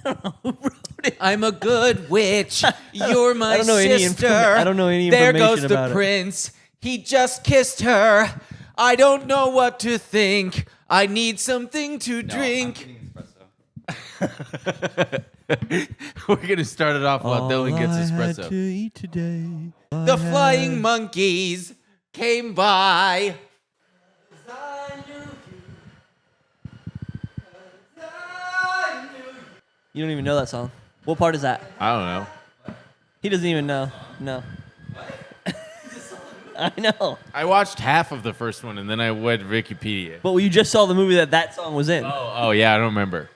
Who wrote it? I'm a good witch. You're my sister. I don't know any There information goes the about it. prince. He just kissed her. I don't know what to think. I need something to drink. We're gonna start it off while Dylan gets espresso. Had to eat today. The flying monkeys came by. You don't even know that song. What part is that? I don't know. He doesn't even know. No. I know. I watched half of the first one and then I went Wikipedia. But you just saw the movie that song was in. Oh yeah, I don't remember.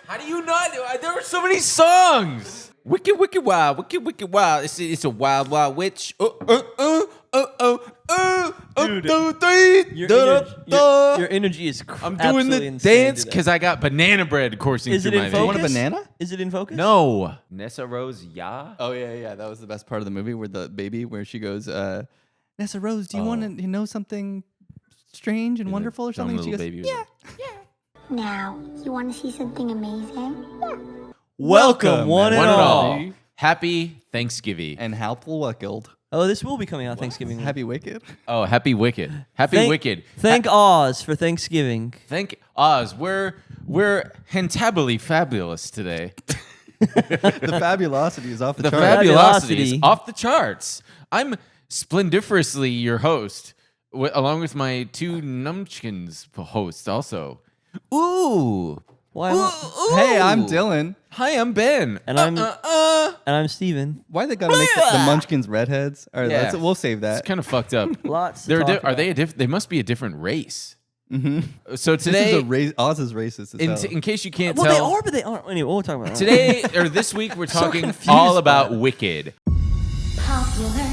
How do you not? There were so many songs. Wicked, wicked, wild, wicked, wicked, wild. It's a wild, wild witch. Dude, your energy is I'm doing the dance because I got banana bread coursing Is through it in my focus? veins. You want a banana? Is it in focus? No. Nessa Rose, yeah. Oh yeah. That was the best part of the movie, where the baby, where she goes, Nessa Rose, do you want to know something strange and wonderful or something? Dumb And she little goes, baby. yeah. Now, you want to see something amazing? Yeah. Welcome, one and all. Happy Thanksgiving. And helpful Wicked. Oh, this will be coming out Thanksgiving. Happy Wicked. Oh, happy Wicked. Happy Thank- Wicked. Thank Oz for Thanksgiving. Thank Oz. We're hentably fabulous today. The fabulosity is off the The chart. fabulosity is Fabulosity. off the charts. I'm splendiferously your host, along with my two numbkins hosts also. Ooh. Why? Hey, I'm Dylan. Hi, I'm Ben. And I'm Steven. Why they gotta make the Munchkins redheads? All right, Yeah. we'll save that. It's kind of fucked up. Lots. To They're talk are they about. they must be a different race. So This today, is Oz is racist as hell. in case you can't Well, tell, they are, but they aren't. Anyway, we'll talk about that. today or this week we're talking confused all by about it. Wicked. Popular.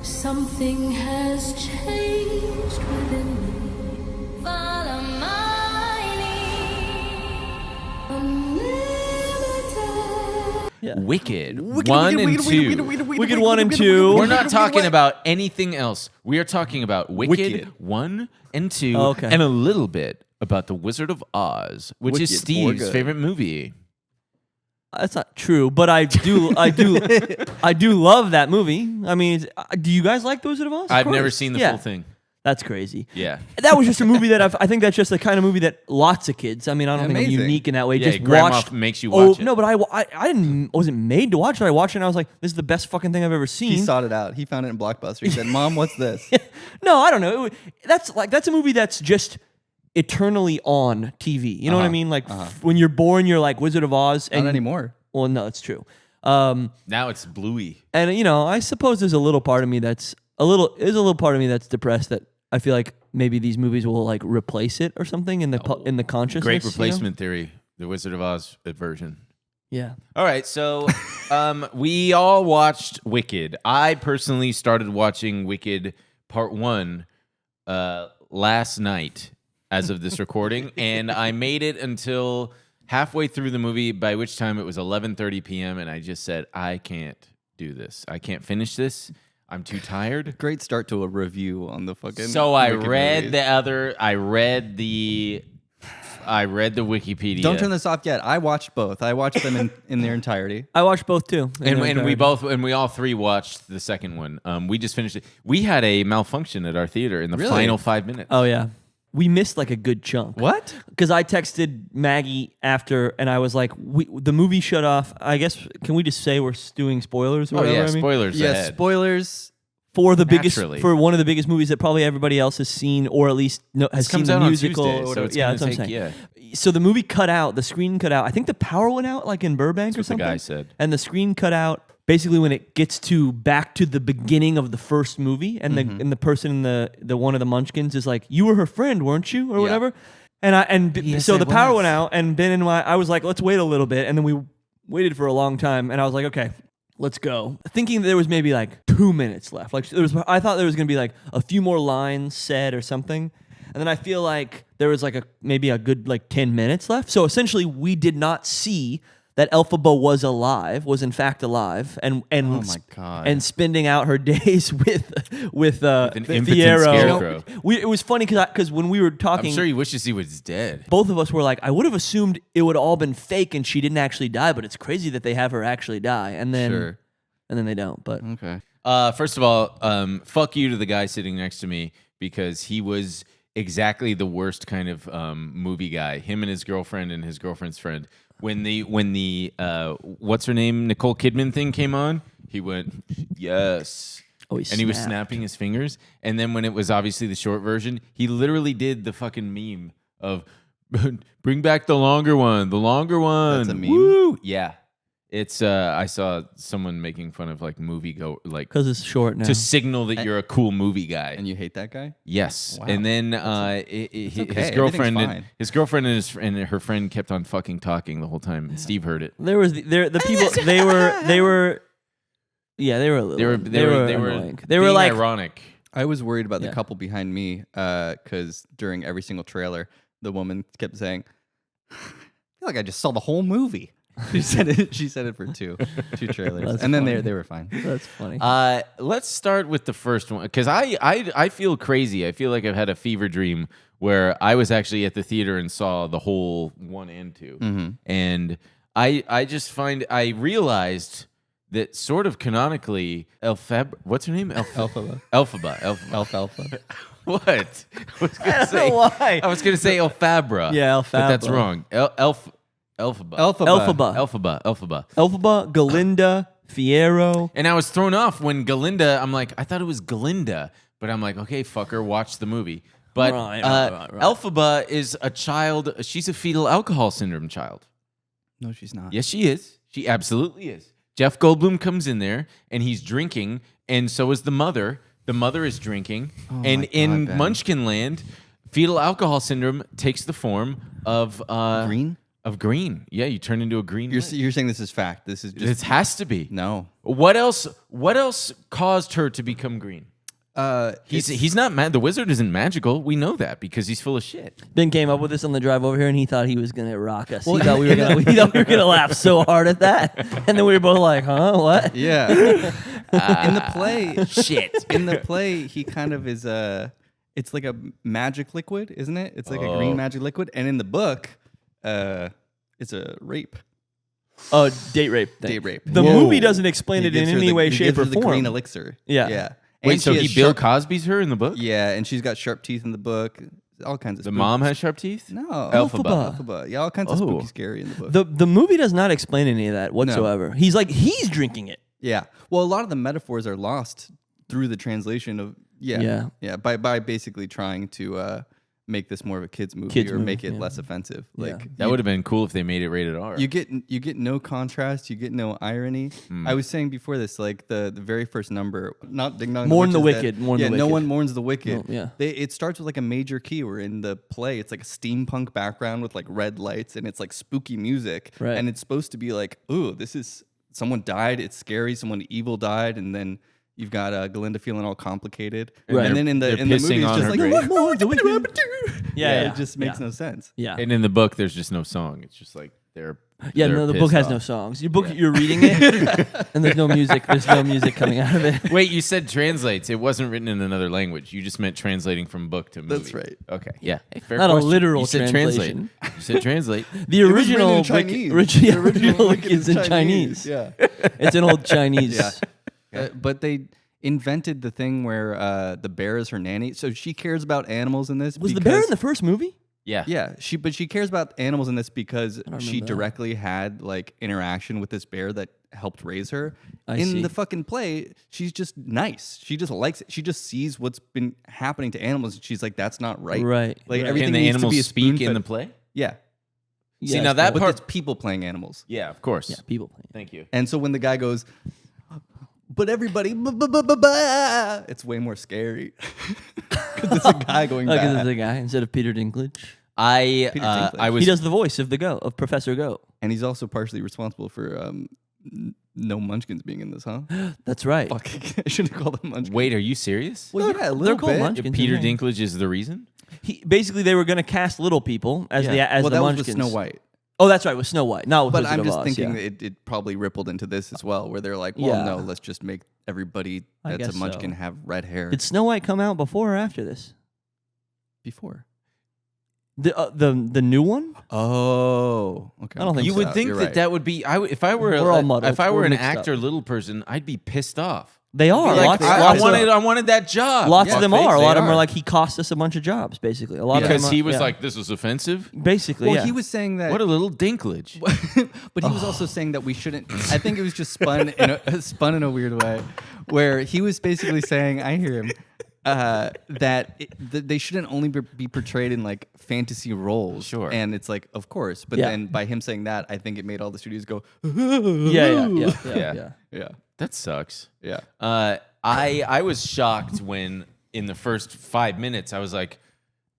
Something has changed within me. Follow my lead. Yeah. Wicked 1 and 2. Wicked 1 and 2. We're not talking about anything else. We are talking about Wicked, Wicked. 1 and 2, Okay. and a little bit about The Wizard of Oz, which is Wicked, Steve's good. favorite movie. That's not true, but I do love that movie. I mean, do you guys like The Wizard of Oz? Of I've never course. seen the Yeah. full thing. That's crazy. Yeah. That was just a movie that I think that's just the kind of movie that lots of kids. I mean, I don't think I'm Amazing. unique in that way. Yeah, just grandma watched. makes you watch it. No, but I wasn't made to watch it. I watched it and I was like, this is the best fucking thing I've ever seen. He sought it out. He found it in Blockbuster. He said, "Mom, what's this?" No, I don't know. That's a movie that's just eternally on TV. You know what I mean? Like when you're born, you're like Wizard of Oz. And Not anymore. Well, no, it's true. Now it's Bluey. And I suppose there's a little part of me that's depressed that I feel like maybe these movies will like replace it or something in the consciousness. Great you know? replacement theory, the Wizard of Oz version. Yeah. All right, so we all watched Wicked. I personally started watching Wicked Part 1 last night as of this recording, and I made it until halfway through the movie, by which time it was 11:30 p.m., and I just said, I can't do this. I can't finish this. I'm too tired. Great start to a review on the fucking. So I Wicked read movies. I read the Wikipedia. Don't turn this off yet. I watched both. I watched them in their entirety. I watched both too. And we all three watched the second one. We just finished it. We had a malfunction at our theater in the Really? final 5 minutes. Oh yeah. We missed like a good chunk. What? Because I texted Maggie after, and I was like, the movie shut off. I guess, can we just say we're doing spoilers or Oh whatever? yeah, I mean? spoilers Yes. ahead. Spoilers. For Naturally. for one of the biggest movies that probably everybody else has seen, or at least has seen comes the out on musical. Tuesday, or so whatever. it's Yeah, gonna that's what I'm take- saying. So the movie cut out, the screen cut out. I think the power went out like in Burbank or That's what the something. guy said. And the screen cut out basically when it gets back to the beginning of the first movie, and the person in the one of the Munchkins is like, "You were her friend, weren't you?" or whatever. Yes, So I the power was. went out, and Ben and I was like, let's wait a little bit, and then we waited for a long time, and I was like, okay, let's go. Thinking there was maybe like 2 minutes left. Like I thought there was gonna be like a few more lines said or something, and then I feel like there was like maybe a good like 10 minutes left. So essentially, we did not see that Elphaba was in fact alive, and Oh my God. and spending out her days with an impotent Fiero. scarecrow. It was funny because when we were I'm talking, sure he wishes he was dead. both of us were like, I would have assumed it would all been fake and she didn't actually die, but it's crazy that they have her actually die, and then Sure. and then they don't. But Okay. First of all, fuck you to the guy sitting next to me because he was exactly the worst kind of movie guy. Him and his girlfriend and his girlfriend's friend. When the what's her name, Nicole Kidman thing came on, he went yes. Oh, and he was snapped. snapping his fingers. And then when it was obviously the short version, he literally did the fucking meme of bring back the longer one, the longer one. That's a meme? Woo! Yeah. It's I saw someone making fun of like movie go like because it's short now. to signal that you're a cool movie guy. And you hate that guy? Yes, Wow. and then okay. his girlfriend, Everything's fine. and her friend kept on fucking talking the whole time. And Steve heard it. There was the people. They were. Yeah, they were a little. They were annoying. They were being like ironic. I was worried about the Yeah. couple behind me because during every single trailer, the woman kept saying, I feel like I just saw the whole movie. She said it for two trailers. That's and then funny. they were fine. That's funny. Let's start with the first one because I feel crazy. I feel like I've had a fever dream where I was actually at the theater and saw the whole 1 and 2, and I just I realized that sort of canonically, what's her name? Elphaba. Elphaba. What? I was gonna I don't say know why. I was gonna say Elphaba. Yeah, But that's Elphaba. wrong. Elphaba. Elphaba. Elphaba. Elphaba, Galinda, Fiero. And I was thrown off when Galinda, I'm like, I thought it was Galinda, but I'm like, okay, fucker, watch the movie. But Right. Elphaba is a child, she's a fetal alcohol syndrome child. No, she's not. Yes, she is. She absolutely is. Jeff Goldblum comes in there and he's drinking, and so is the mother. The mother is drinking. Oh and my God, in Ben. Munchkin Land, fetal alcohol syndrome takes the form of Green? Of green. Yeah, you turn into a green. light. You're saying this is fact. This is just It has to be. no. What else caused her to become green? He's not mad. The wizard isn't magical. We know that because he's full of shit. Ben came up with this on the drive over here, and he thought he was gonna rock us. He thought we were gonna laugh so hard at that, and then we were both like, "Huh? What?" Yeah. In the play, Shit. in the play, he kind of is it's like a magic liquid, isn't it? It's like a green magic liquid. And in the book, it's a rape. Oh, date rape. Thing. Date rape. The Whoa. movie doesn't explain He it in gives her any the- way, he shape, gives or her the green form. elixir. Yeah. Yeah. Wait, And so she he has Bill sharp- Cosby's her in the book? Yeah, and she's got sharp teeth in the book. All kinds of The spooky- mom has sharp teeth? No. Elphaba. Elphaba. Yeah, all kinds of Oh. spooky scary in the book. The movie does not explain any of that whatsoever. He's drinking it. Yeah. Well, a lot of the metaphors are lost through the translation of Yeah. by basically trying to make this more of a kids movie Kids or movie, make it yeah. less offensive. Yeah. Like That would have been cool if they made it rated R. you get no contrast, you get no irony. I was saying before this, like the very first number, not Ding Dong. Mourn the Witch is Wicked, Dead. mourn the yeah, no Wicked. one mourns the wicked. No, yeah. It starts with like a major key. Where in the play, it's like a steampunk background with like red lights, and it's like spooky music. Right. And it's supposed to be like, ooh, this is someone died. It's scary. Someone evil died, and then you've got Galinda feeling all complicated. Right. And then in the They're movie, pissing it's on just her like, grave. mourn the wicked. Yeah, It just makes no sense. Yeah. And in the book, there's just no song. It's just like they're Yeah, they're no, the book pissed has off. no songs. Your book, you're reading it, and there's no music. There's no music coming out of it. Wait, you said translates. It wasn't written in another language. You just meant translating from book to movie. That's right. Okay. Yeah. Hey, fair Not a question. literal You said translation. translate. You said translate. The It was written original in Chinese. Wicked, The original Wicked Wicked's in Chinese. Yeah. It's an old Chinese. Yeah. But they invented the thing where the bear is her nanny. So she cares about animals in this. Was the bear in because- the first movie? Yeah. Yeah, she cares about animals in this because she remember that. directly had like interaction with this bear that helped raise her. I in see. the fucking play, she's just nice. She just likes it. She just sees what's been happening to animals. And she's like, that's not right. Right. Like Right. everything Can the needs animals to be speak in spoon-fed. the play? Yeah, See, Yeah, now it's that but part. it's people playing animals. Yeah, of course. Yeah, people playing. Thank you. And so when the guy goes, but everybody, it's way more scary because it's a guy going Oh, because back. it's a guy instead of Peter Dinklage. I Dinklage. I was He does the voice of the goat, of Professor Goat. And he's also partially responsible for no Munchkins being in this, huh? That's right. Fuck, I should have called them Munchkins. Wait, are you serious? Well, yeah, a They're little called bit. Munchkins. Peter yeah. Dinklage is the reason? Basically, they were going to cast little people as Yeah. the well, that the was Munchkins. with Snow White. Oh, that's right, with Snow White. Not with But Wizard I'm of just Oz, thinking yeah. that it probably rippled into this as well, where they're like, well, Yeah. no, let's just make everybody I that's a guess munchkin so. have red hair Did Snow White come out before or after this? before. The new one? Oh, okay. I don't think You so. would think You're that right. that would be. If I were We're all muddled. if I were We're an mixed up. actor, little person, I'd be pissed off. They are. Like, lots, I lots wanted that job. Lots Yeah, of them face, are. A they lot of them are. are like, he cost us a bunch of jobs, basically. A lot Because of them he are, was yeah. like, this was offensive. Basically, Well, yeah. he was saying that. What a little dinklage. But he was also saying that we shouldn't. I think it was just spun in a weird way, where he was basically saying, I hear him, that they shouldn't only be portrayed in like fantasy roles. Sure. And it's like, of course. But Yeah. then by him saying that, I think it made all the studios go, yeah. yeah, That sucks. yeah. I was shocked when in the first 5 minutes I was like,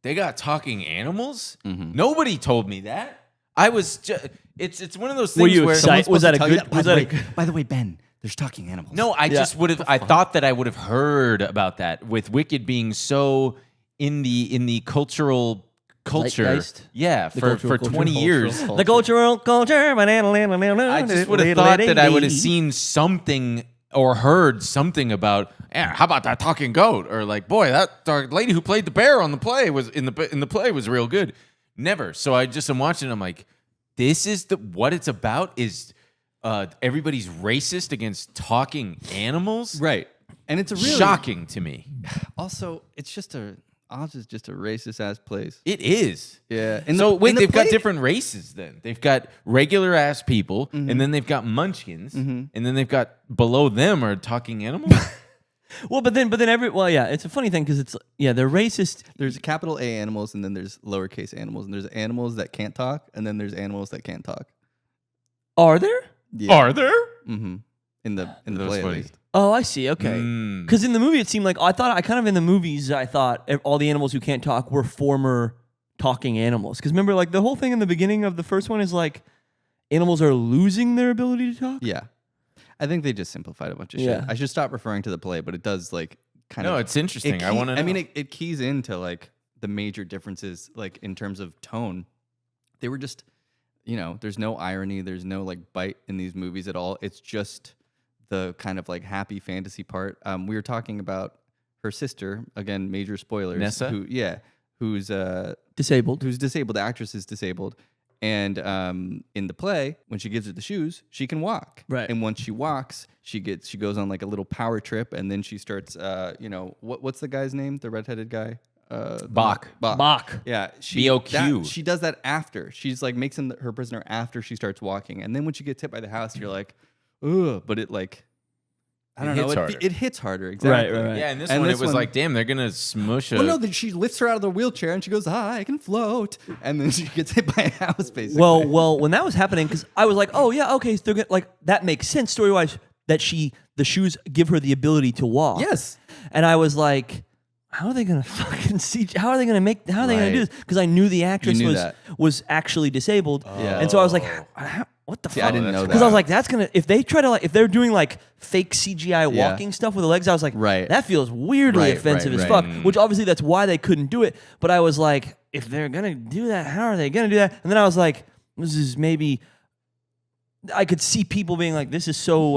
they got talking animals? Nobody told me that. I was just it's one of those things Were you where excited? Was that a good? By Was the that way, a? by the way, Ben, there's talking animals. No, I just would have. I thought that I would have heard about that with Wicked being so in the culture. Zeitgeist? Yeah, for cultural 20 years. The cultural culture. I just would have thought that I would have seen something or heard something about. Yeah, how about that talking goat? Or like, boy, that lady who played the bear on the play was in the play was real good. Never. So I just am watching. I'm like, this is what it's about. Is everybody's racist against talking animals? Right. And it's a really Shocking to me. Also, it's just Oz is just a racist ass place. It is. Yeah. So wait, they've got play- different races then. They've got regular ass people, and then they've got munchkins, and then they've got below them are talking animals. Well, but then yeah, it's a funny thing because they're racist. There's capital A animals, and then there's lowercase animals, and there's animals that can't talk, and then there's animals that can't talk. Are there? Yeah. Are there? Mm-hmm. In the That's play at funny. least. Oh, I see. Okay. Because in the movie, it seemed like I thought in the movies I thought all the animals who can't talk were former talking animals. Because remember, like the whole thing in the beginning of the first one is like animals are losing their ability to talk. Yeah. I think they just simplified a bunch of Yeah. shit. I should stop referring to the play, but it does like kind of. No, it's interesting. I key- want to know. I mean, it keys into like the major differences, like in terms of tone. They were just, there's no irony, there's no like bite in these movies at all. It's just the kind of like happy fantasy part. We were talking about her sister again. Major spoilers. Nessa? Who's Disabled. who's disabled. The actress is disabled. And in the play, when she gives her the shoes, she can walk. Right. And once she walks, she goes on like a little power trip, and then she starts. What's the guy's name? The redheaded guy. Bach. Bach. Yeah. B.O.Q.. She does that after. She's like makes him her prisoner after she starts walking, and then when she gets hit by the house, you're like, ugh. But it like, I don't know. hits harder. It hits harder. Exactly. Right. Yeah, and this And one this it was one- like, damn, they're gonna smush a. Well, no, that she lifts her out of the wheelchair and she goes, I can float, and then she gets hit by a house, basically. Well, when that was happening, because I was like, oh yeah, okay, so they're gonna, like that makes sense story wise that the shoes give her the ability to walk. Yes. And I was like, how are they gonna fucking see? How are they gonna do Right. this? Because I knew the actress knew was that. was actually disabled. Yeah. And so I was like, what the See, fuck? I didn't know that. Because I was like, that's gonna if they try to if they're doing like fake CGI Yeah. walking stuff with the legs, I was like, Right. that feels weirdly Right, offensive right, as right. fuck. Which obviously that's why they couldn't do it. But I was like, if they're gonna do that, how are they gonna do that? And then I was like, this is maybe. I could see people being like, "This is so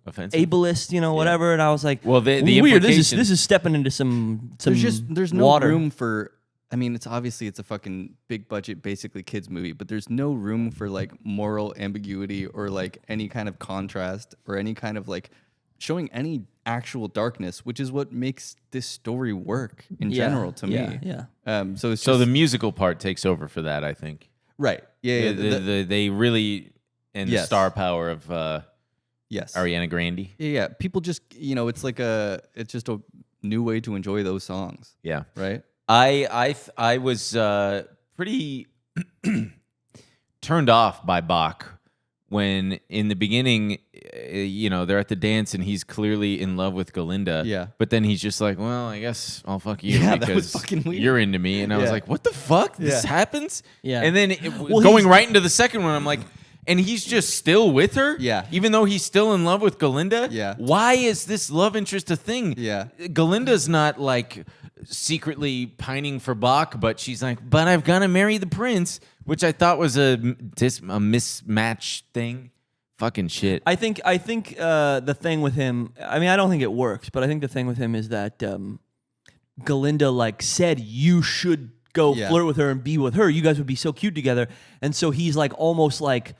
offensive. ableist," whatever. And I was like, Well, the weird. implication- This is stepping into some there's no water. room for. I mean, it's a fucking big budget, basically kids movie, but there's no room for like moral ambiguity or like any kind of contrast or any kind of like showing any actual darkness, which is what makes this story work in general to me. Yeah. So it's So just, the musical part takes over for that, I think. right. Yeah. They really and the Yes. star power of Yes. Ariana Grande. Yeah. People just it's like it's just a new way to enjoy those songs, Yeah. right? I was pretty turned off by Bach when in the beginning, they're at the dance and he's clearly in love with Galinda. Yeah. But then he's just like, well, I guess I'll fuck you Yeah, that was because fucking weird. you're into me. And I was Yeah. like, what the fuck? This Yeah. happens? Yeah. And then Well, going he's- right into the second one, I'm like, and he's just still with her. Yeah. Even though he's still in love with Galinda. Yeah. Why is this love interest a thing? Yeah. Galinda's not like secretly pining for Bach, but she's like, but I've got to marry the prince, which I thought was a mismatch thing. Fucking shit. I think the thing with him, I mean, I don't think it works, but I think the thing with him is that Galinda like said you should go flirt with her and be with her. You guys would be so cute together. And so he's like almost like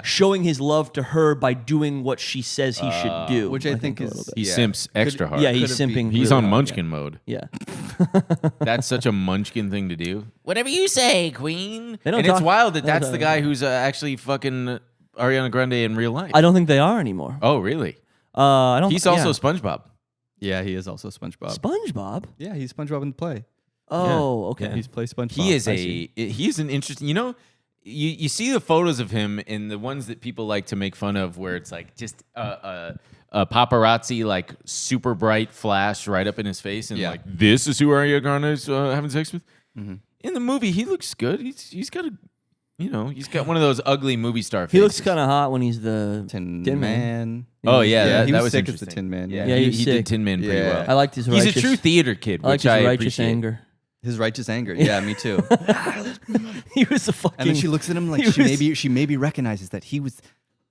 showing his love to her by doing what she says he should do. Which I think a is little bit. He simps extra hard. Yeah, he's Could it be- simping. He's really on hard, Munchkin mode. Yeah. That's such a Munchkin thing to do. Whatever you say, Queen. They don't And it's talk- wild that they don't that's the talk- guy who's actually fucking Ariana Grande in real life. I don't think they are anymore. Oh, really? I don't. He's also yeah. SpongeBob. Yeah, he is also SpongeBob. SpongeBob. Yeah, he's SpongeBob in the play. Oh, okay. He's plays SpongeBob. He is I see. he's an interesting. You know, you see the photos of him in the ones that people like to make fun of, where it's like just a paparazzi like super bright flash right up in his face, and like this is who Ariana Grande is having sex with. Mm-hmm. In the movie, he looks good. He's got a. You know, he's got one of those ugly movie star faces. He looks kind of hot when he's the Tin Man. Man. Oh yeah, he that was was sick as interesting. the Tin Man. Yeah, Yeah, he he, was did sick. Tin Man pretty Yeah. well. I liked his He's righteous. a true theater kid, I liked which his I righteous appreciate. anger. His righteous anger. Yeah, me too. He was a fucking. And then she looks at him like she maybe recognizes that he was.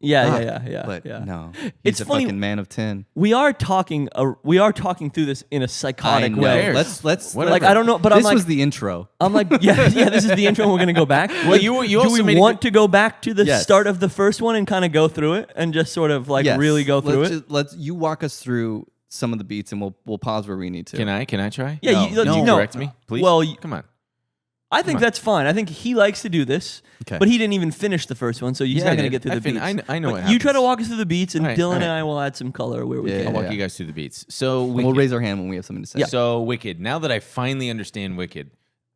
Yeah. But yeah. no, he's It's a funny- fucking man of tin. We are talking through this in a psychotic I know. way. Let's- Let's whatever. Like I don't know, but this I'm like, was the intro. I'm like, yeah. This is the intro. and We're gonna go back. Well, you do also we made a want to go back to the Yes. start of the first one and kind of go through it and just sort of like Yes. really go through it? Let's you walk us through some of the beats, and we'll pause where we need to. Can I try? Yeah, No. you No. know, Correct me, please. Well, come on. I think that's fine. I think he likes to do this, Okay. but he didn't even finish the first one, so he's Yeah, not I going to did. get through I the fin- beats. I know But what you try to happens. walk us through the beats, and All right, Dylan all and right. I will add some color where we Yeah, can. I'll yeah. walk you guys through the beats. So And Wicked. we'll raise our hand when we have something to say. So Wicked. Now that I finally understand Wicked,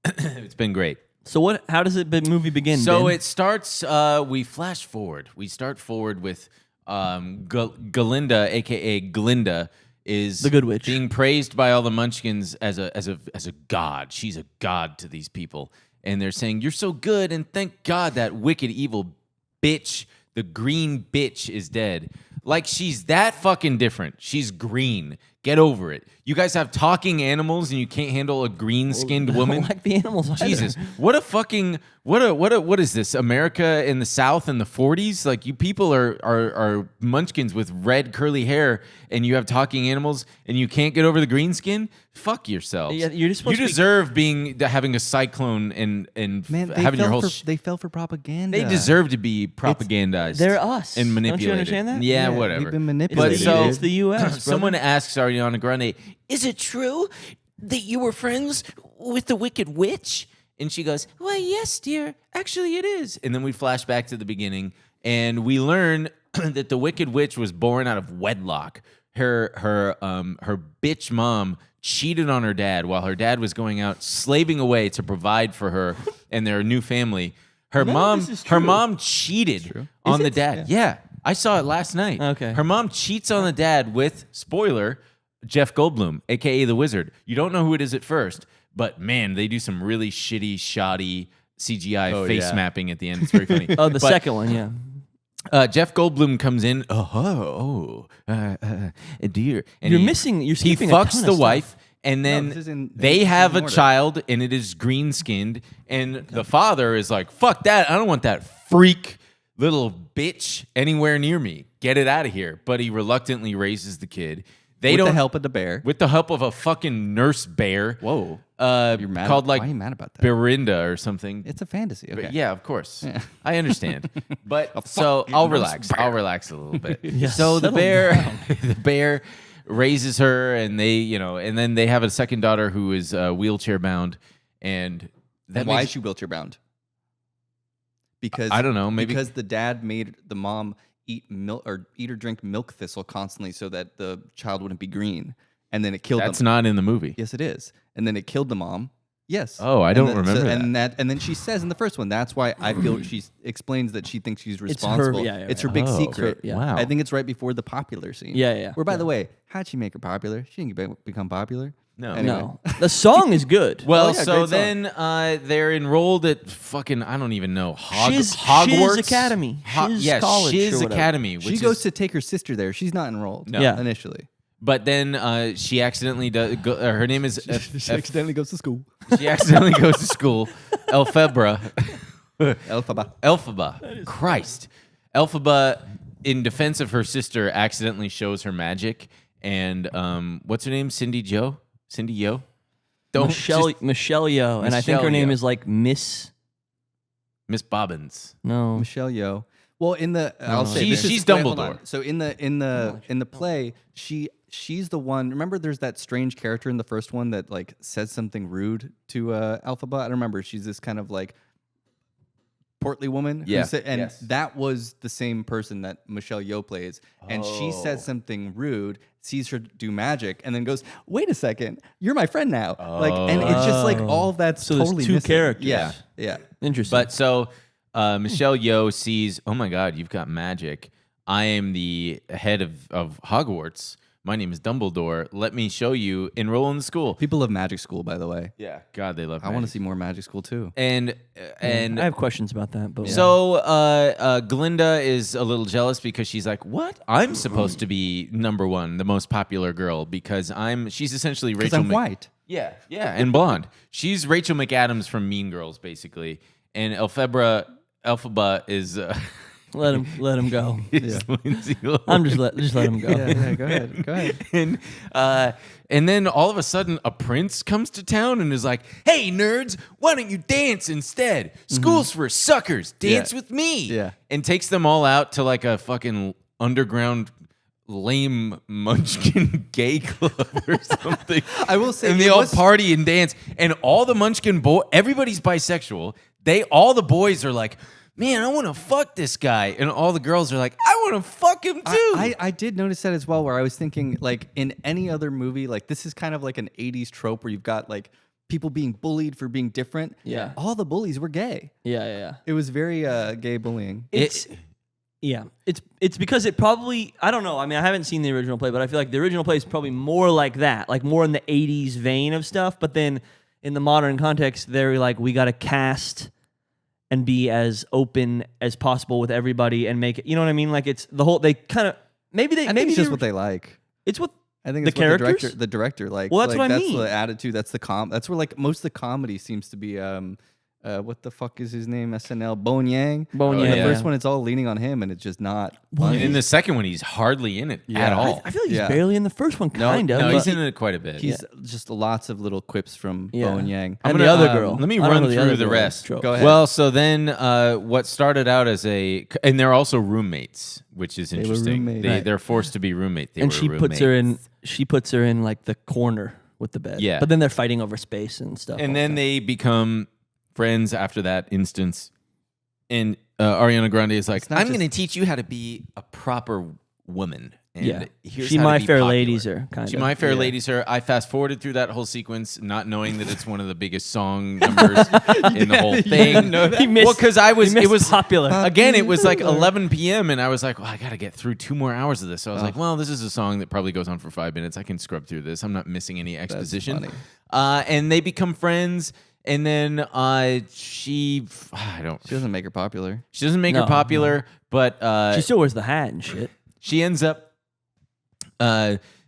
it's been great. So what? How does the movie begin? So Ben? it starts. We flash forward. We start forward with Galinda, aka Glinda, is The Good Witch. being praised by all the Munchkins as a god. She's a god to these people, and they're saying, "You're so good, and thank God that wicked evil bitch, the green bitch, is dead." Like she's that fucking different. She's green. Get over it. You guys have talking animals, and you can't handle a green-skinned I don't woman. like the animals. either. Jesus, what a fucking what is this? America in the South in the 40s? Like you people are munchkins with red curly hair, and you have talking animals, and you can't get over the green skin? Fuck yourselves. Yeah, you're just supposed you to be- deserve having a cyclone and Man, they having your fell whole. for, they fell for propaganda. They deserve to be propagandized. They're us. and Don't you manipulated. understand that? Yeah, Yeah, whatever. we've been It's manipulated. the, so- it's the U.S. Someone brother. asks Ariana Grande, "Is it true that you were friends with the Wicked Witch?" And she goes, "Well, yes, dear. Actually, it is." And then we flash back to the beginning, and we learn that the Wicked Witch was born out of wedlock. Her bitch mom cheated on her dad while her dad was going out slaving away to provide for her and their new family. Her this is her true. mom cheated on the dad. Yeah, I saw it last night. Okay. Her mom cheats on the dad with, spoiler, Jeff Goldblum, aka the Wizard. You don't know who it is at first, but man, they do some really shitty, shoddy CGI face yeah. mapping at the end. It's very funny. Oh, the But, second one, yeah. Jeff Goldblum comes in. Dear, and You're missing- you're he skipping a ton fucks of the stuff. wife, and then this is in- they this is have in a order. child, and it is green skinned. And the father is like, "Fuck that! I don't want that freak little bitch anywhere near me. Get it out of here." But he reluctantly raises the kid. They with don't the help of the bear. with the help of a fucking nurse bear. Whoa. You're mad called at, like why are you mad about that? Berinda or something. It's a fantasy. Okay. But yeah, of course. I understand. But so I'll relax. I'll relax a little bit. So the settle bear the bear raises her, and they, and then they have a second daughter who is wheelchair bound, and that And why makes- is she wheelchair bound? Because I don't know, maybe- because the dad made the mom eat milk or drink milk thistle constantly so that the child wouldn't be green, and then it killed that's them. not in the movie. Yes, it is, and then it killed the mom. Yes. Oh, I And don't then- remember that. And then she says in the first one, that's why I feel she explains that she thinks she's It's her- responsible. yeah, It's yeah. her big Oh, secret. yeah. Wow. I think it's right before the popular scene. Yeah, yeah, Where, by yeah. the way, how'd she make her popular? She didn't become popular. No. Anyway. No, the song is good. Well, yeah, so great then they're enrolled at fucking, I don't even know, Shiz Hogwarts Academy. Shiz College Shiz or whatever. Academy. Which She goes is, to take her sister there. She's not enrolled. No. Yeah. Initially. but then she accidentally does. Her name is. She accidentally goes to school. She accidentally goes to school. Elphebra. Elphaba. Christ. Elphaba, in defense of her sister, accidentally shows her magic. And what's her name? Cindy Yo? Michelle Yeoh, and I think her Michelle name Yeoh. is like Miss. Miss Bobbins. No, Michelle Yeoh. Well, in the I'll say She's- this is- she's wait, hold Dumbledore. on. So in the play, she's the one. Remember, there's that strange character in the first one that like says something rude to Elphaba. I don't remember. She's this kind of like portly woman. Yeah. And Yes. that was the same person that Michelle Yeoh plays. And she says something rude, sees her do magic, and then goes, "Wait a second, you're my friend now." Like, and it's just like all that's So there's totally two missing. characters. Yeah, yeah. interesting. But so Michelle Yeoh sees, oh my God, you've got magic. I am the head of Hogwarts. My name is Dumbledore. Let me show you. Enroll in the school. People love Magic School, by the way. Yeah, God, they love. I want to magic. see more Magic School too. And I have questions about that. But so Glinda is a little jealous because she's like, "What? I'm supposed to be number one, the most popular girl, because she's essentially Because Rachel. I'm white. Yeah, and blonde. She's Rachel McAdams from Mean Girls, basically. And Elphaba is let him go. Lindsay Lohan. I'm just let him go. Yeah, go ahead. Go ahead. And then all of a sudden, a prince comes to town and is like, "Hey, nerds, why don't you dance instead? School's for suckers. Dance with me." Yeah. And takes them all out to like a fucking underground lame munchkin gay club or something. I will say and it they all was- party and dance. And all the munchkin everybody's bisexual. All the boys are like, "Man, I want to fuck this guy," and all the girls are like, "I want to fuck him too." I did notice that as well, where I was thinking, like, in any other movie, like, this is kind of like an 80s trope where you've got, like, people being bullied for being different. Yeah. All the bullies were gay. Yeah. It was very gay bullying. It's because it probably, I don't know. I mean, I haven't seen the original play, but I feel like the original play is probably more like that, like more in the 80s vein of stuff. But then in the modern context, they're like, we got to cast and be as open as possible with everybody and make it, you know what I mean? Like it's the whole, they kind of, I think it's just what they like. it's what, I think The it's what characters? the director likes. Well, that's like, what I that's mean. the attitude. That's that's where like most of the comedy seems to be. What the fuck is his name? SNL. Bone Yang. Bone In Yang. the first one, it's all leaning on him, and it's just not. And funny. in the second one, he's hardly in it at Yeah. all. I feel like he's Yeah. barely in the first one, kind of. No, but- he's in it quite a bit. He's just lots of little quips from Yeah. Bone Yang. And I'm the gonna, other girl. Let me I don't run know the through other the girl's rest. trope. Go ahead. Well, so then what started out as and they're also roommates, which is were interesting. roommates. Right. They're forced to be roommates. and she puts her in like the corner with the bed. Yeah. But then they're fighting over space and stuff. And then they become friends after that instance. And Ariana Grande is like, not "I'm just- going to teach you how to be a proper woman." And Yeah. here's She how to My be Fair popular. Ladies her, kind She of. My Fair Yeah. Ladies her. I fast forwarded through that whole sequence, not knowing that it's one of the biggest song numbers in the whole thing. He missed- well, because he it was missed popular. Again, it was like 11 p.m. and I was like, well, I got to get through 2 more hours of this. So I was like, well, this is a song that probably goes on for 5 minutes. I can scrub through this. I'm not missing any exposition. funny. And they become friends. And then she doesn't make her popular. doesn't make No, her popular, but She still wears the hat and shit. she ends up